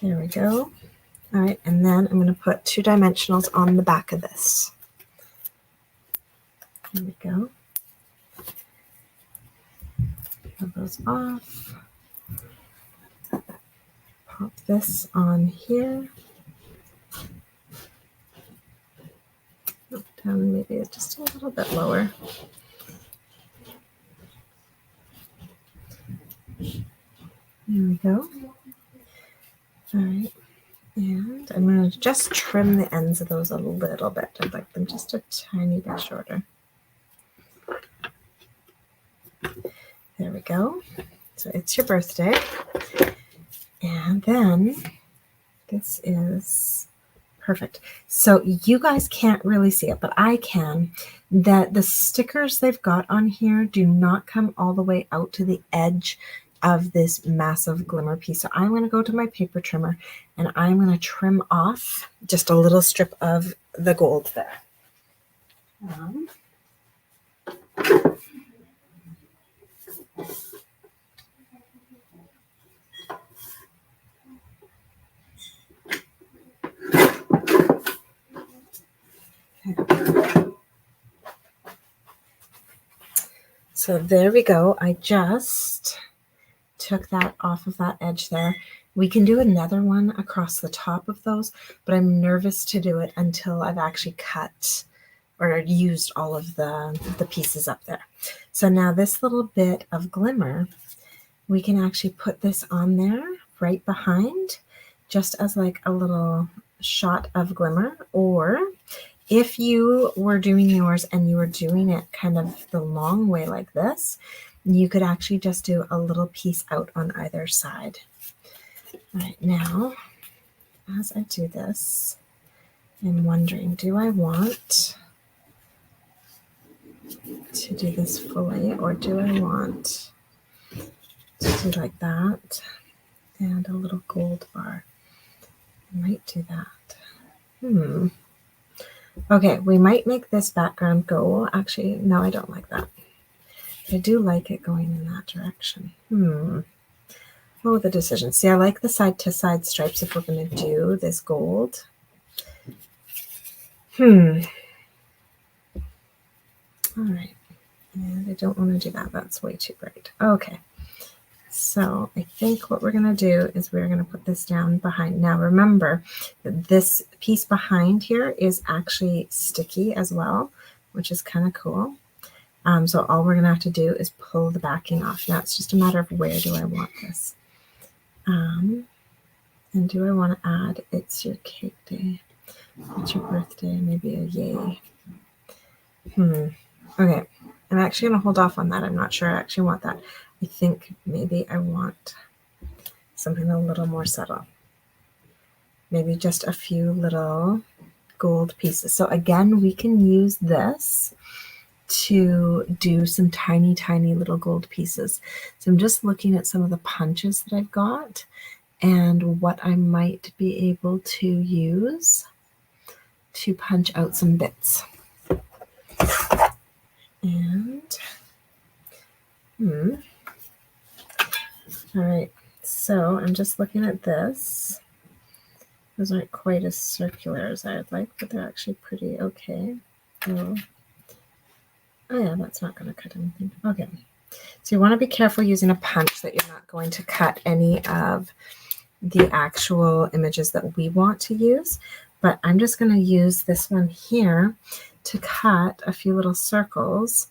There we go. All right, and then I'm going to put 2 dimensionals on the back of this. There we go. Peel those off. Pop this on here. Down maybe just a little bit lower. There we go. All right. And I'm going to just trim the ends of those a little bit. I'd like them just a tiny bit shorter. There we go. So it's your birthday. And then this is perfect. So you guys can't really see it, but I can. That the stickers they've got on here do not come all the way out to the edge of this massive glimmer piece. So I'm going to go to my paper trimmer and I'm going to trim off just a little strip of the gold there. So there we go. I just took that off of that edge there. We can do another one across the top of those, but I'm nervous to do it until I've actually cut or used all of the pieces up there. So now this little bit of glimmer, we can actually put this on there right behind, just as like a little shot of glimmer. Or if you were doing yours and you were doing it kind of the long way like this, you could actually just do a little piece out on either side. All right, now, as I do this, I'm wondering, do I want to do this fully, or do I want to do like that and a little gold bar? I might do that. Okay, we might make this background go. Actually, no, I don't like that. I do like it going in that direction. Oh, the decision. See, I like the side-to-side stripes if we're going to do this gold. All right. And I don't want to do that. That's way too bright. Okay. So I think what we're going to do is we're going to put this down behind. Now remember that this piece behind here is actually sticky as well, which is kind of cool. So all we're going to have to do is pull the backing off. Now it's just a matter of where do I want this. And do I want to add it's your cake day, it's your birthday, maybe a yay. Okay, I'm actually going to hold off on that. I'm not sure I actually want that. I think maybe I want something a little more subtle. Maybe just a few little gold pieces. So again, we can use this to do some tiny, tiny little gold pieces. So I'm just looking at some of the punches that I've got and what I might be able to use to punch out some bits. And, all right, so I'm just looking at this. Those aren't quite as circular as I would like, but they're actually pretty okay. Oh yeah, that's not going to cut anything. Okay, so you want to be careful using a punch that you're not going to cut any of the actual images that we want to use. But I'm just going to use this one here to cut a few little circles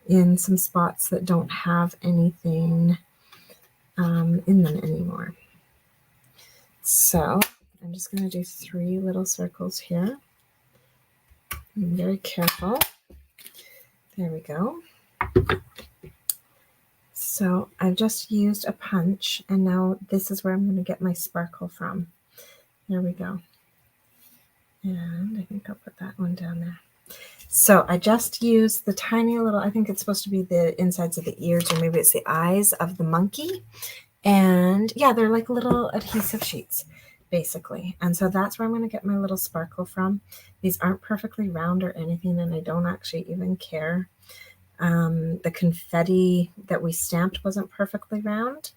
in some spots that don't have anything in them anymore. So I'm just going to do 3 little circles here. I'm very careful. There we go. So I've just used a punch, and now this is where I'm going to get my sparkle from. There we go. And I think I'll put that one down there. So I just used the tiny little, I think it's supposed to be the insides of the ears, or maybe it's the eyes of the monkey. And yeah, they're like little adhesive sheets, basically. And so that's where I'm going to get my little sparkle from. These aren't perfectly round or anything, and I don't actually even care. The confetti that we stamped wasn't perfectly round.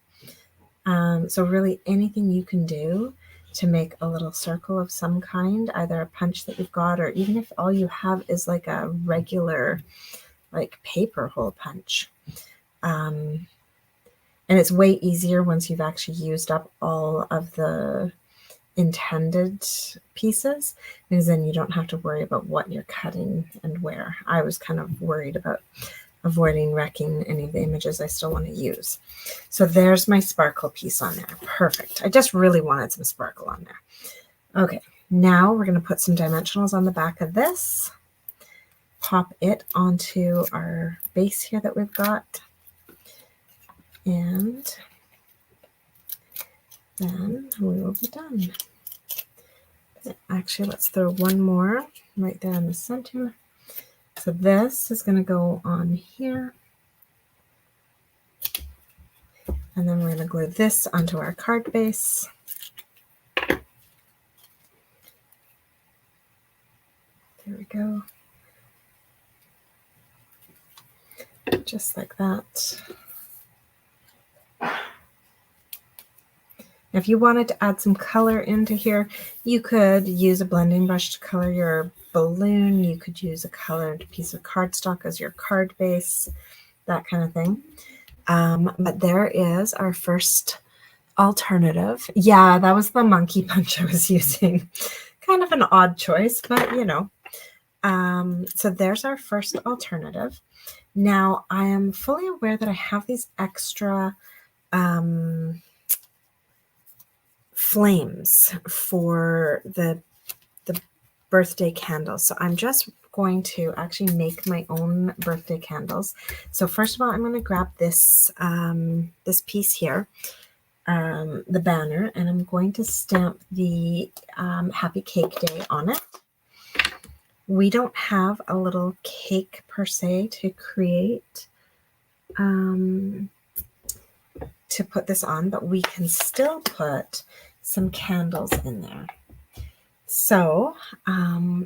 So really anything you can do to make a little circle of some kind, either a punch that you've got, or even if all you have is like a regular like paper hole punch. And it's way easier once you've actually used up all of the intended pieces, because then you don't have to worry about what you're cutting and where. I was kind of worried about avoiding wrecking any of the images I still want to use. So there's my sparkle piece on there. Perfect. I just really wanted some sparkle on there. Okay, now we're going to put some dimensionals on the back of this. Pop it onto our base here that we've got. And then we will be done. Actually, let's throw one more right there in the center. So this is going to go on here. And then we're going to glue this onto our card base. There we go. Just like that. If you wanted to add some color into here, you could use a blending brush to color your balloon. You could use a colored piece of cardstock as your card base, that kind of thing. But there is our first alternative. Yeah, that was the monkey punch I was using. Kind of an odd choice, but you know. So there's our first alternative. Now, I am fully aware that I have these extra flames for the birthday candles. So I'm just going to actually make my own birthday candles. So first of all, I'm going to grab this this piece here, the banner, and I'm going to stamp the Happy Cake Day on it. We don't have a little cake per se to create to put this on, but we can still put some candles in there. So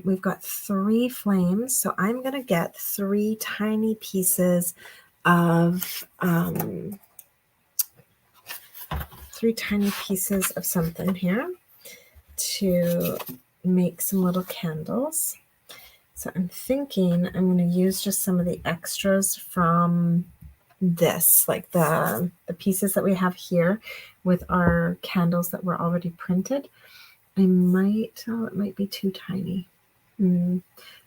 we've got 3 flames. So I'm going to get 3 tiny pieces of something here to make some little candles. So I'm thinking I'm going to use just some of the extras from this, like the pieces that we have here with our candles that were already printed. I might, it might be too tiny.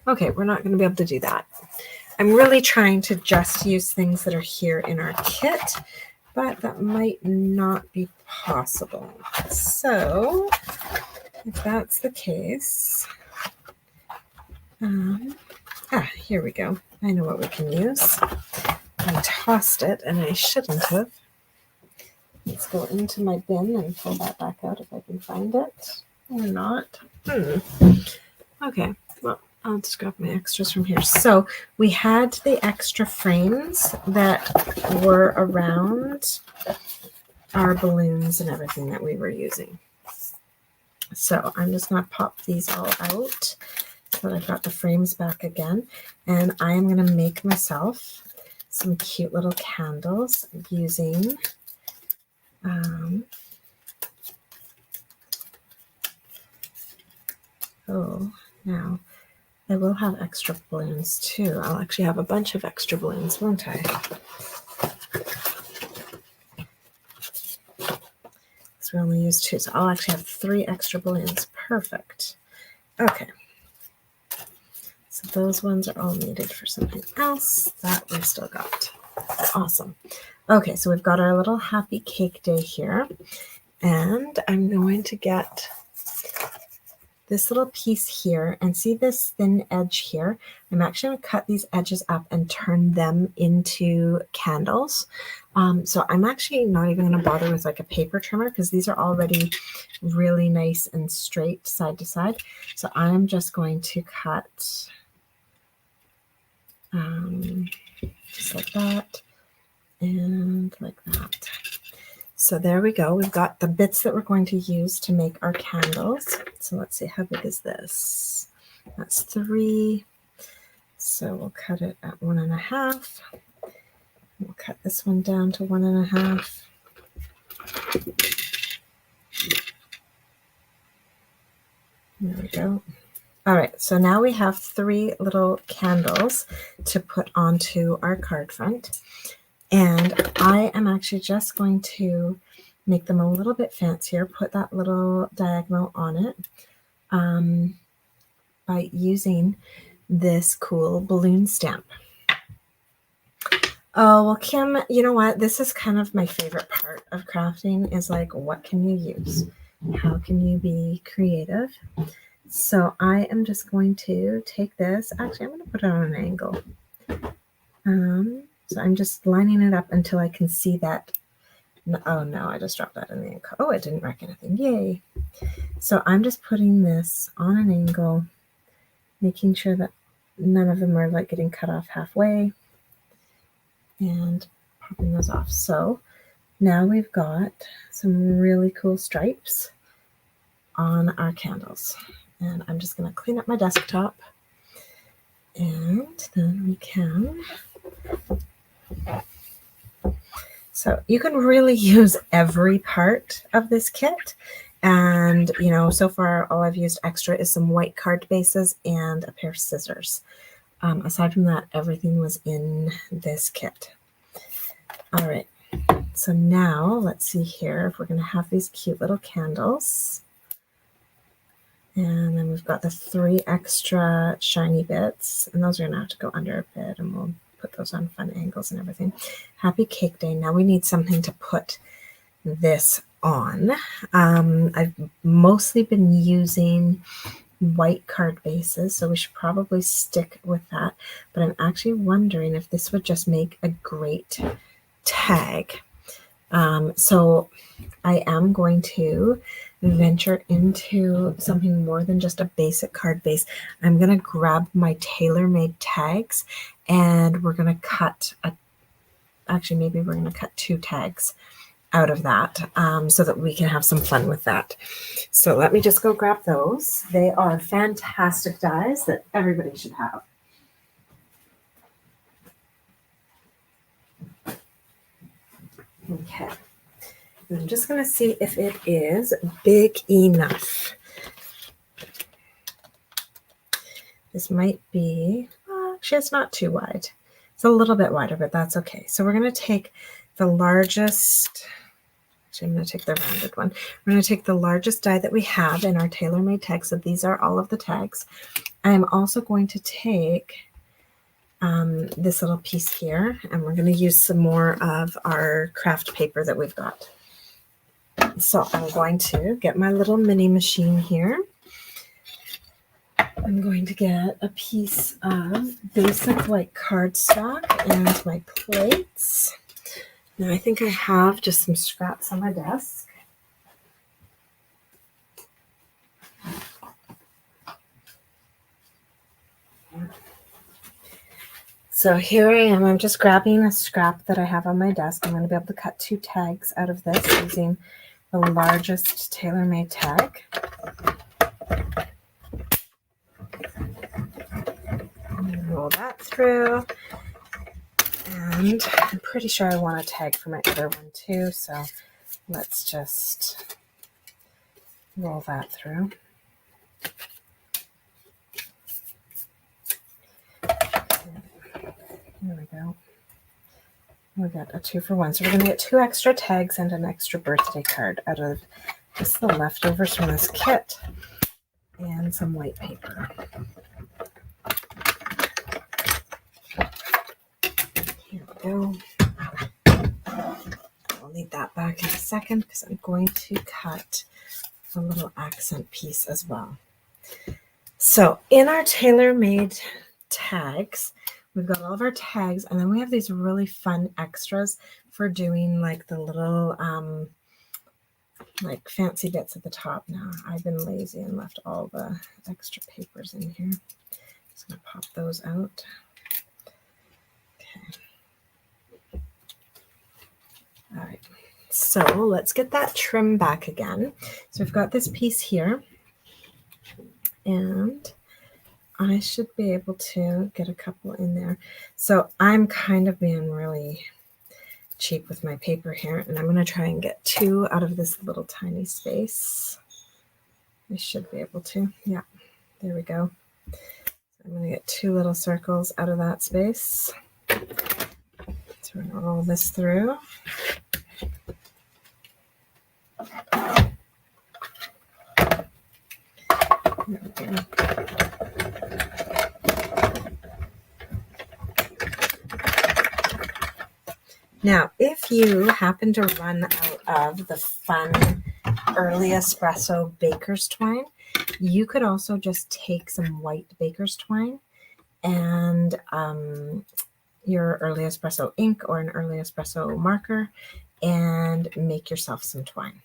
Okay, we're not going to be able to do that. I'm really trying to just use things that are here in our kit, but that might not be possible. So if that's the case, here we go. I know what we can use. I tossed it and I shouldn't have. Let's go into my bin and pull that back out if I can find it. Or not. Okay, well, I'll just grab my extras from here. So we had the extra frames that were around our balloons and everything that we were using. So I'm just going to pop these all out so that I've got the frames back again. And I am going to make myself some cute little candles using now I will have extra balloons too. I'll actually have a bunch of extra balloons, won't I? So we only use 2, so I'll actually have 3 extra balloons. Perfect. Okay. So those ones are all needed for something else that we've still got. Awesome. Okay, so we've got our little Happy Cake Day here. And I'm going to get this little piece here, and see this thin edge here? I'm actually going to cut these edges up and turn them into candles. So I'm actually not even going to bother with like a paper trimmer because these are already really nice and straight side to side. So I'm just going to cut just like that and like that. So there we go. We've got the bits that we're going to use to make our candles. So let's see, how big is this? That's 3. So we'll cut it at 1.5. We'll cut this one down to 1.5. There we go. All right, so now we have 3 little candles to put onto our card front. And I am actually just going to make them a little bit fancier, put that little diagonal on it by using this cool balloon stamp. Oh, well, Kim, you know what? This is kind of my favorite part of crafting is like, what can you use? How can you be creative? So I am just going to take this. Actually, I'm going to put it on an angle. So I'm just lining it up until I can see that. Oh no, I just dropped that in the ink. Oh, it didn't wreck anything. Yay. So I'm just putting this on an angle, making sure that none of them are like getting cut off halfway, and popping those off. So now we've got some really cool stripes on our candles. And I'm just going to clean up my desktop, and then we can. So you can really use every part of this kit. And, you know, so far all I've used extra is some white card bases and a pair of scissors. Aside from that, everything was in this kit. All right, so now let's see here if we're going to have these cute little candles. And then we've got the 3 extra shiny bits, and those are going to have to go under a bit, and we'll put those on fun angles and everything. Happy Cake Day. Now we need something to put this on. I've mostly been using white card bases, so we should probably stick with that. But I'm actually wondering if this would just make a great tag. So I am going to venture into something more than just a basic card base. I'm going to grab my tailor-made tags, and we're going to cut actually maybe we're going to cut 2 tags out of that, so that we can have some fun with that. So let me just go grab those. They are fantastic dies that everybody should have. Okay. I'm just going to see if it is big enough. This might be, actually it's not too wide. It's a little bit wider, but that's okay. So we're going to take the largest, actually I'm going to take the rounded one. We're going to take the largest die that we have in our tailor-made tags. So these are all of the tags. I am also going to take this little piece here, and we're going to use some more of our craft paper that we've got. So I'm going to get my little mini machine here. I'm going to get a piece of basic white cardstock and my plates. Now I think I have just some scraps on my desk. So here I am. I'm just grabbing a scrap that I have on my desk. I'm going to be able to cut 2 tags out of this using the largest tailor-made tag. Roll that through. And I'm pretty sure I want a tag for my other one too. So let's just roll that through. There we go. We got a 2-for-1. So we're going to get 2 extra tags and an extra birthday card out of just the leftovers from this kit and some white paper. Here we go. I'll need that back in a second because I'm going to cut a little accent piece as well. So in our tailor-made tags, we've got all of our tags, and then we have these really fun extras for doing like the little like fancy bits at the top. Now I've been lazy and left all the extra papers in here. Just gonna pop those out. Okay. All right. So let's get that trim back again. So we've got this piece here, and I should be able to get a couple in there. So I'm kind of being really cheap with my paper here, and I'm going to try and get 2 out of this little tiny space. I should be able to. Yeah, there we go. So I'm going to get 2 little circles out of that space. So we're going to roll this through. There we go. Now, if you happen to run out of the fun early espresso baker's twine, you could also just take some white baker's twine and your early espresso ink or an early espresso marker and make yourself some twine.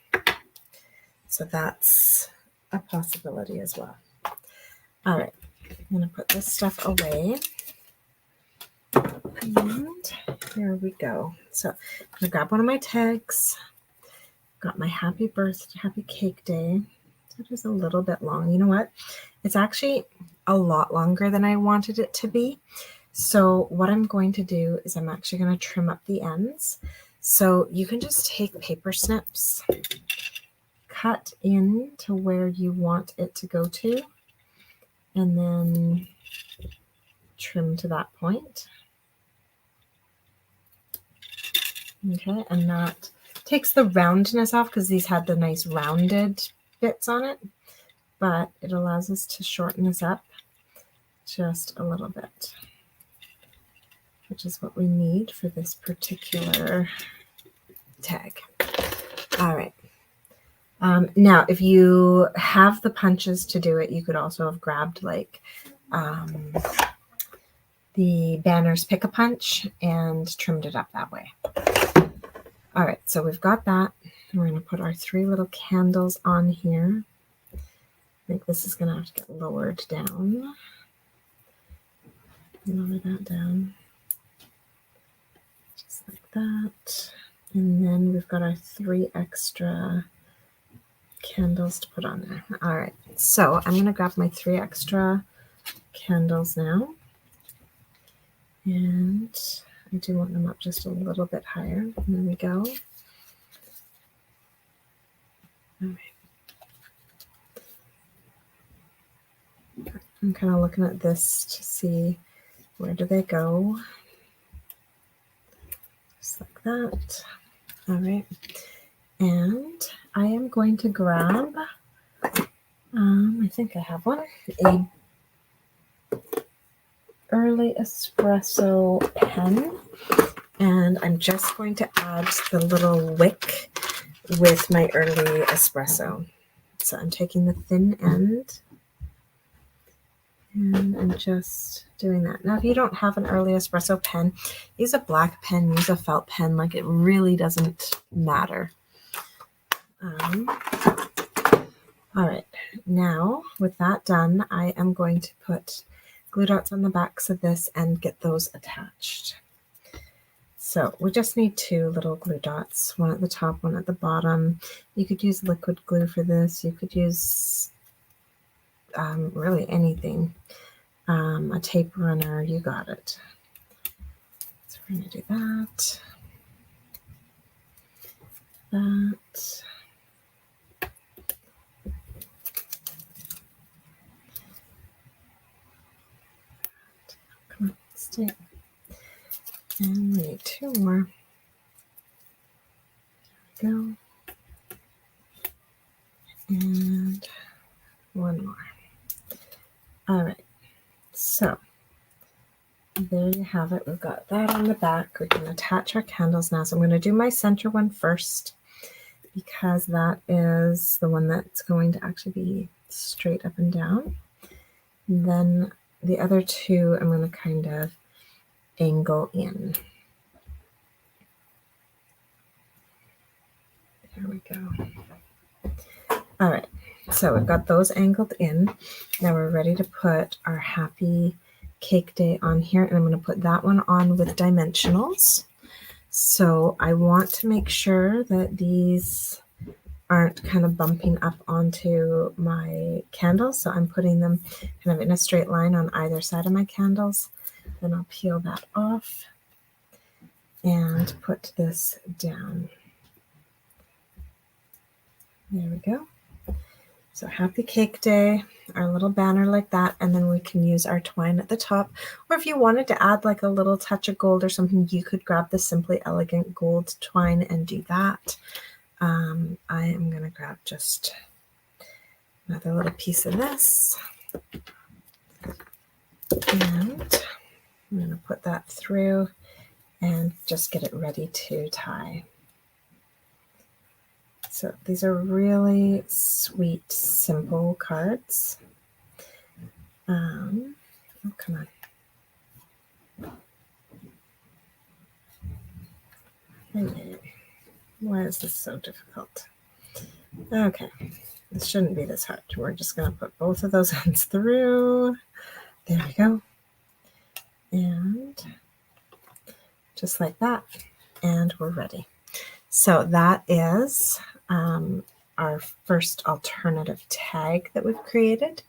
So that's a possibility as well. All right, I'm going to put this stuff away. And here we go. So I'm going to grab one of my tags. Got my happy birthday, happy cake day. So it is a little bit long. You know what? It's actually a lot longer than I wanted it to be. So what I'm going to do is I'm actually going to trim up the ends. So you can just take paper snips, cut in to where you want it to go to, and then trim to that point. Okay, and that takes the roundness off because these had the nice rounded bits on it, but it allows us to shorten this up just a little bit, which is what we need for this particular tag. All right. Now, if you have the punches to do it, you could also have grabbed like the Banner's Pick-a-Punch and trimmed it up that way. All right, so we've got that. We're going to put our 3 little candles on here. I think this is going to have to get lowered down. Lower that down. Just like that. And then we've got our 3 extra candles to put on there. All right, so I'm going to grab my 3 extra candles now. And I do want them up just a little bit higher. There we go. All right. I'm kind of looking at this to see where do they go. Just like that. All right. And I am going to grab, I think I have one, a early espresso pen, and I'm just going to add the little wick with my early espresso. So I'm taking the thin end and I'm just doing that. Now, if you don't have an early espresso pen, use a black pen, use a felt pen, like it really doesn't matter. All right, now with that done, I am going to put glue dots on the backs of this and get those attached. So we just need 2 little glue dots, one at the top, one at the bottom. You could use liquid glue for this. You could use really anything. A tape runner, you got it. So we're going to do that. That. Come on, stay. And we need 2 more. There we go. And 1 more. All right. So there you have it. We've got that on the back. We can attach our candles now. So I'm going to do my center one first because that is the one that's going to actually be straight up and down. And then the other 2, I'm going to kind of angle in. There we go. All right, so we've got those angled in. Now we're ready to put our happy cake day on here, and I'm going to put that one on with dimensionals. So I want to make sure that these aren't kind of bumping up onto my candles. So I'm putting them kind of in a straight line on either side of my candles. Then I'll peel that off and put this down. There we go. So happy cake day, our little banner like that, and then we can use our twine at the top. Or if you wanted to add like a little touch of gold or something, you could grab the Simply Elegant gold twine and do that. I am going to grab just another little piece of this. And I'm going to put that through and just get it ready to tie. So these are really sweet, simple cards. Oh, come on. Why is this so difficult? Okay, this shouldn't be this hard. We're just going to put both of those ends through. There we go. And just like that. And we're ready. So that is our first alternative tag that we've created.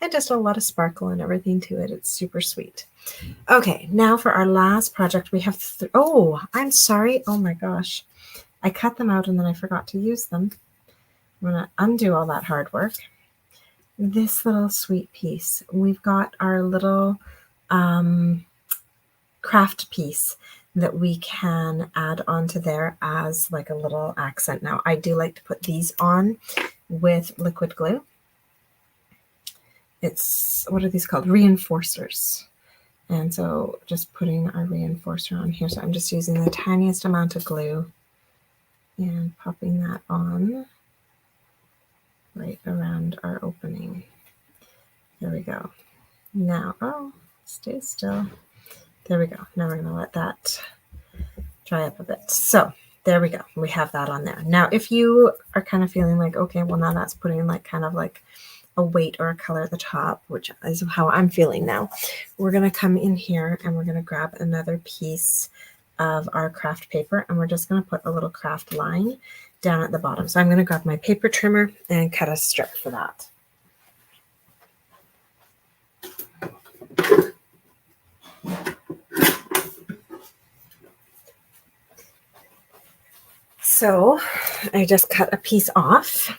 And just a lot of sparkle and everything to it. It's super sweet. Okay, now for our last project, we have, oh, I'm sorry. Oh my gosh. I cut them out and then I forgot to use them. I'm going to undo all that hard work. This little sweet piece. We've got our little craft piece that we can add onto there as like a little accent. Now, I do like to put these on with liquid glue. It's, what are these called? Reinforcers. And so just putting our reinforcer on here. So I'm just using the tiniest amount of glue and popping that on right around our opening. There we go. Now, oh, stay still. There we go. Now we're going to let that dry up a bit. So there we go. We have that on there. Now, if you are kind of feeling like, okay, well, now that's putting like kind of like a weight or a color at the top, which is how I'm feeling now, we're going to come in here and we're going to grab another piece of our craft paper and we're just going to put a little craft line down at the bottom. So I'm going to grab my paper trimmer and cut a strip for that. So I just cut a piece off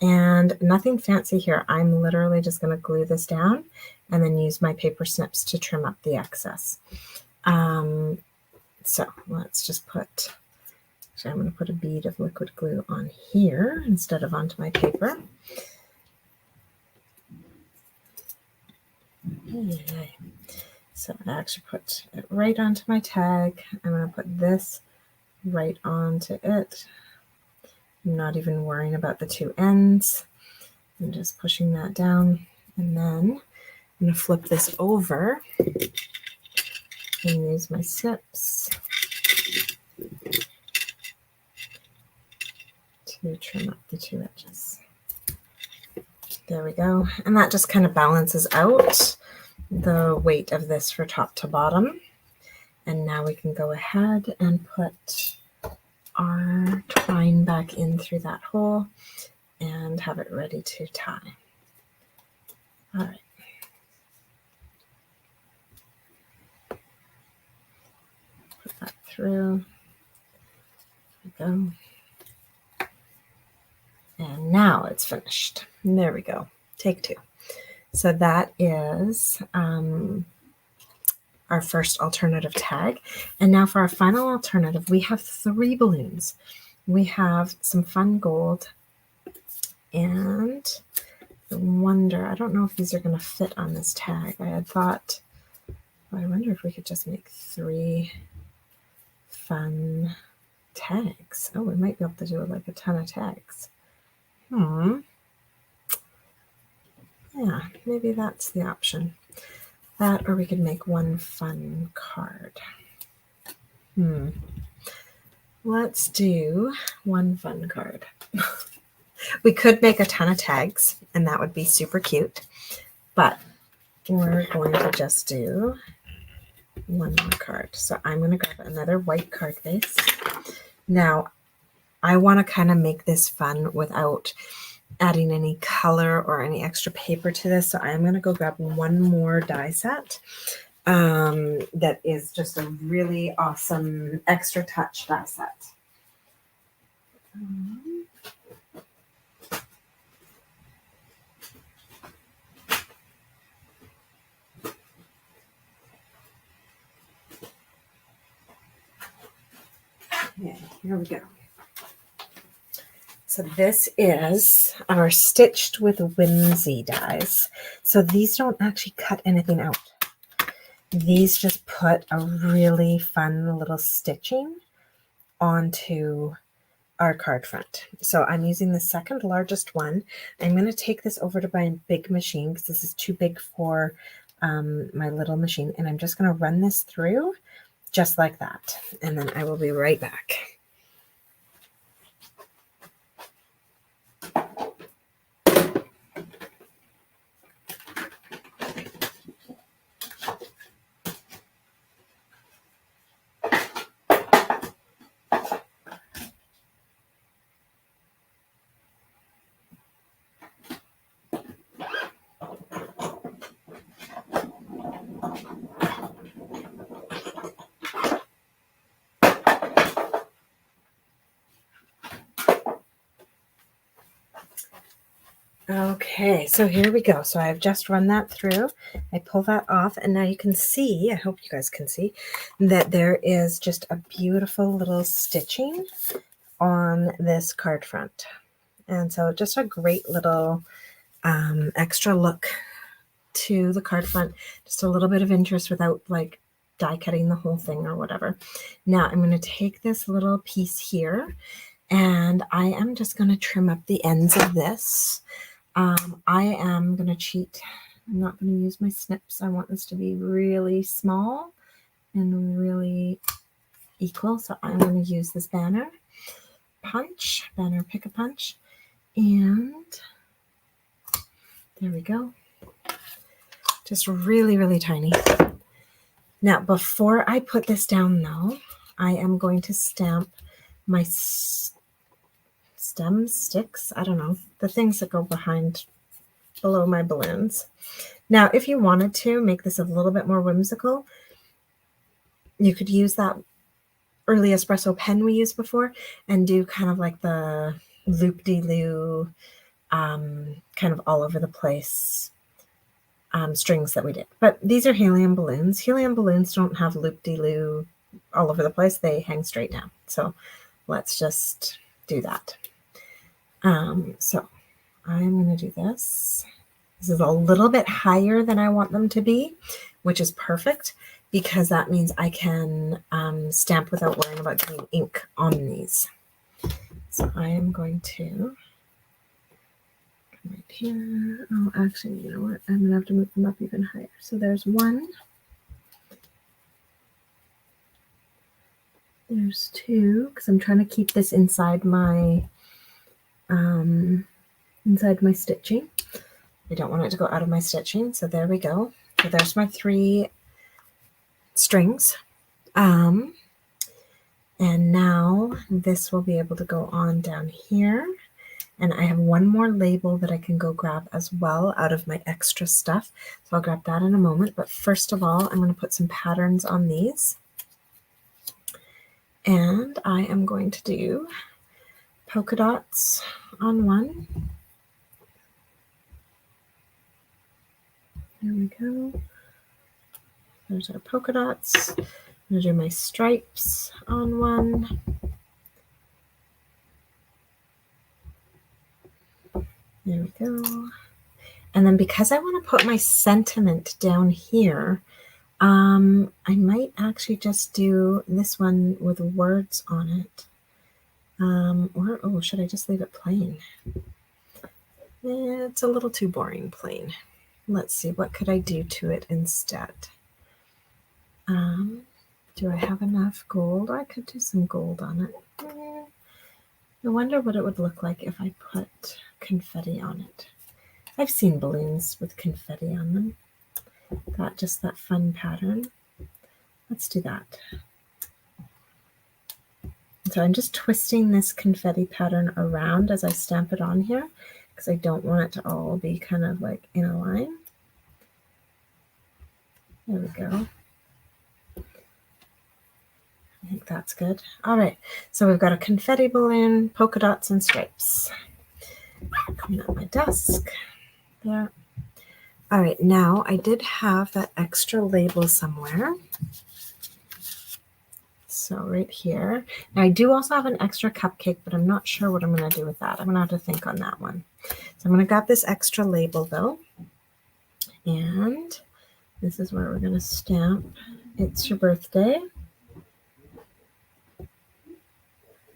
and nothing fancy here. I'm literally just going to glue this down and then use my paper snips to trim up the excess. So let's just put, so I'm going to put a bead of liquid glue on here instead of onto my paper. So I actually put it right onto my tag. I'm going to put this right onto it. I'm not even worrying about the two ends. I'm just pushing that down. And then I'm going to flip this over and use my snips to trim up the two edges. There we go. And that just kind of balances out the weight of this for top to bottom. And now we can go ahead and put our twine back in through that hole and have it ready to tie. All right. Put that through. There we go. And now it's finished. There we go. Take two. So that is our first alternative tag. And now for our final alternative, we have 3 balloons. We have some fun gold and I wonder, I don't know if these are going to fit on this tag. I had thought, well, I wonder if we could just make 3 fun tags. Oh, we might be able to do like a ton of tags. Yeah, maybe that's the option. That, or we could make 1 fun card. Let's do 1 fun card. We could make a ton of tags, and that would be super cute. But we're going to just do 1 more card. So I'm going to grab another white card base. Now, I want to kind of make this fun without adding any color or any extra paper to this. So I'm going to go grab 1 more die set that is just a really awesome extra touch die set. Okay, here we go. So this is our Stitched with Whimsy dies. So these don't actually cut anything out. these just put a really fun little stitching onto our card front. So I'm using the second largest one. I'm going to take this over to my big machine because this is too big for my little machine. And I'm just going to run this through just like that. And then I will be right back. Okay, so here we go. So I've just run that through. I pull that off, and now you can see, I hope you guys can see, that there is just a beautiful little stitching on this card front. And so just a great little extra look to the card front, just a little bit of interest without like die cutting the whole thing or whatever. Now I'm going to take this little piece here, and I am just going to trim up the ends of this. I am going to cheat. I'm not going to use my snips. I want this to be really small and really equal. So I'm going to use this banner pick a punch. And there we go. Just really, really tiny. Now, before I put this down though, I am going to stamp my stems, sticks, I don't know, the things that go below my balloons. Now, if you wanted to make this a little bit more whimsical, you could use that early espresso pen we used before and do kind of like the loop-de-loo, kind of all over the place strings that we did. But these are helium balloons. Helium balloons don't have loop-de-loo all over the place. They hang straight down. So let's just do that. So I'm going to do this. This is a little bit higher than I want them to be, which is perfect because that means I can stamp without worrying about getting ink on these. So I am going to come right here. Oh, actually, you know what? I'm going to have to move them up even higher. So there's one. There's two, because I'm trying to keep this inside my stitching. I don't want it to go out of my stitching. So there we go. So there's my 3 strings. And now this will be able to go on down here. And I have one more label that I can go grab as well out of my extra stuff. So I'll grab that in a moment. But first of all, I'm going to put some patterns on these. And I am going to do polka dots on one. There we go. There's our polka dots. I'm going to do my stripes on one. There we go. And then because I want to put my sentiment down here, I might actually just do this one with words on it. Or should I just leave it plain? It's a little too boring plain. Let's see, what could I do to it instead? Do I have enough gold? I could do some gold on it. I wonder what it would look like if I put confetti on it. I've seen balloons with confetti on them. Just that fun pattern. Let's do that. So I'm just twisting this confetti pattern around as I stamp it on here because I don't want it to all be kind of like in a line. There we go. I think that's good. All right, so we've got a confetti balloon, polka dots, and stripes. Coming up my desk. There. All right, now I did have that extra label somewhere. So right here. Now I do also have an extra cupcake, but I'm not sure what I'm going to do with that. I'm going to have to think on that one. So I'm going to grab this extra label though. And This is where we're going to stamp "It's your birthday."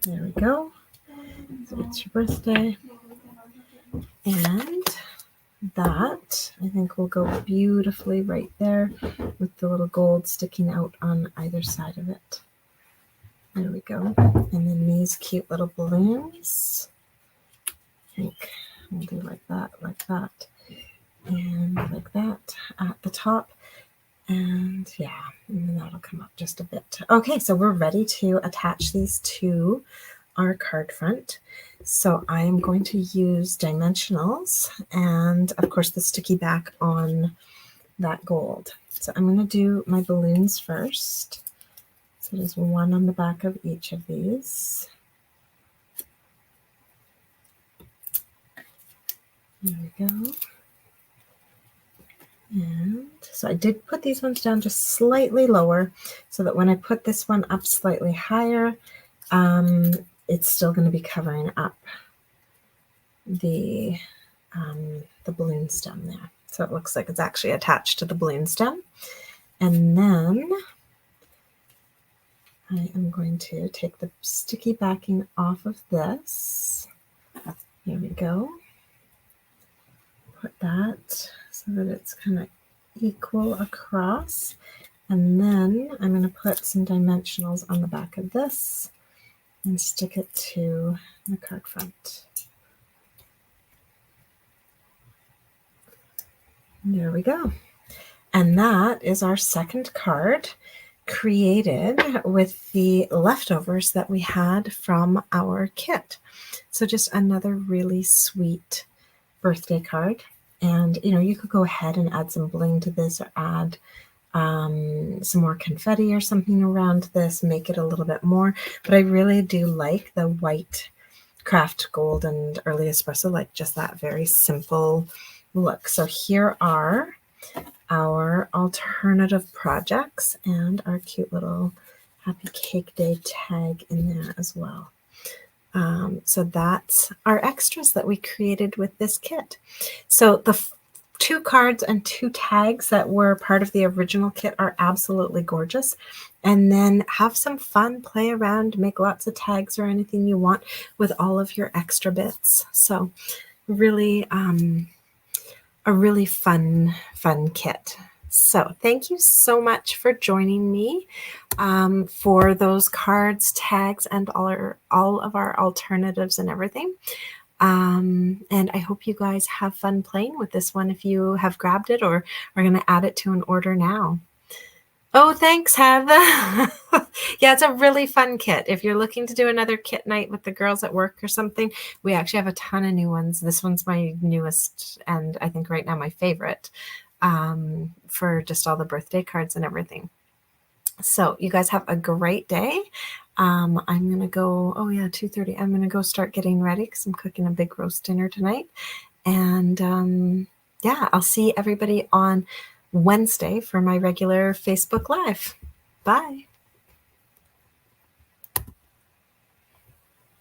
There we go. So it's your birthday. And that, I think, will go beautifully right there with the little gold sticking out on either side of it. There we go. And then these cute little balloons. I think we'll do like that, and like that at the top. And yeah, and then that'll come up just a bit. Okay, so we're ready to attach these to our card front. So I am going to use dimensionals and of course the sticky back on that gold. So I'm going to do my balloons first. So there's one on the back of each of these. There we go. And so I did put these ones down just slightly lower so that when I put this one up slightly higher, it's still going to be covering up the balloon stem there. So it looks like it's actually attached to the balloon stem. And then I am going to take the sticky backing off of this. Here we go. Put that so that it's kind of equal across. And then I'm going to put some dimensionals on the back of this and stick it to the card front. There we go. And that is our second card, created with the leftovers that we had from our kit. So just another really sweet birthday card. And you could go ahead and add some bling to this, or add some more confetti or something around this, make it a little bit more. But I really do like the white craft gold and early espresso, like just that very simple look. So here are our alternative projects and our cute little Happy Cake Day tag in there as well. So that's our extras that we created with this kit. So the 2 cards and 2 tags that were part of the original kit are absolutely gorgeous. And then have some fun, play around, make lots of tags or anything you want with all of your extra bits. So really, a really fun kit. So thank you so much for joining me for those cards, tags, and all of our alternatives and everything. And I hope you guys have fun playing with this one if you have grabbed it or are going to add it to an order now. Oh, thanks, Heather. Yeah, it's a really fun kit. If you're looking to do another kit night with the girls at work or something, we actually have a ton of new ones. This one's my newest, and I think right now my favorite, for just all the birthday cards and everything. So you guys have a great day. I'm going to go, 2:30. I'm going to go start getting ready because I'm cooking a big roast dinner tonight. And yeah, I'll see everybody on Wednesday for my regular Facebook Live. Bye.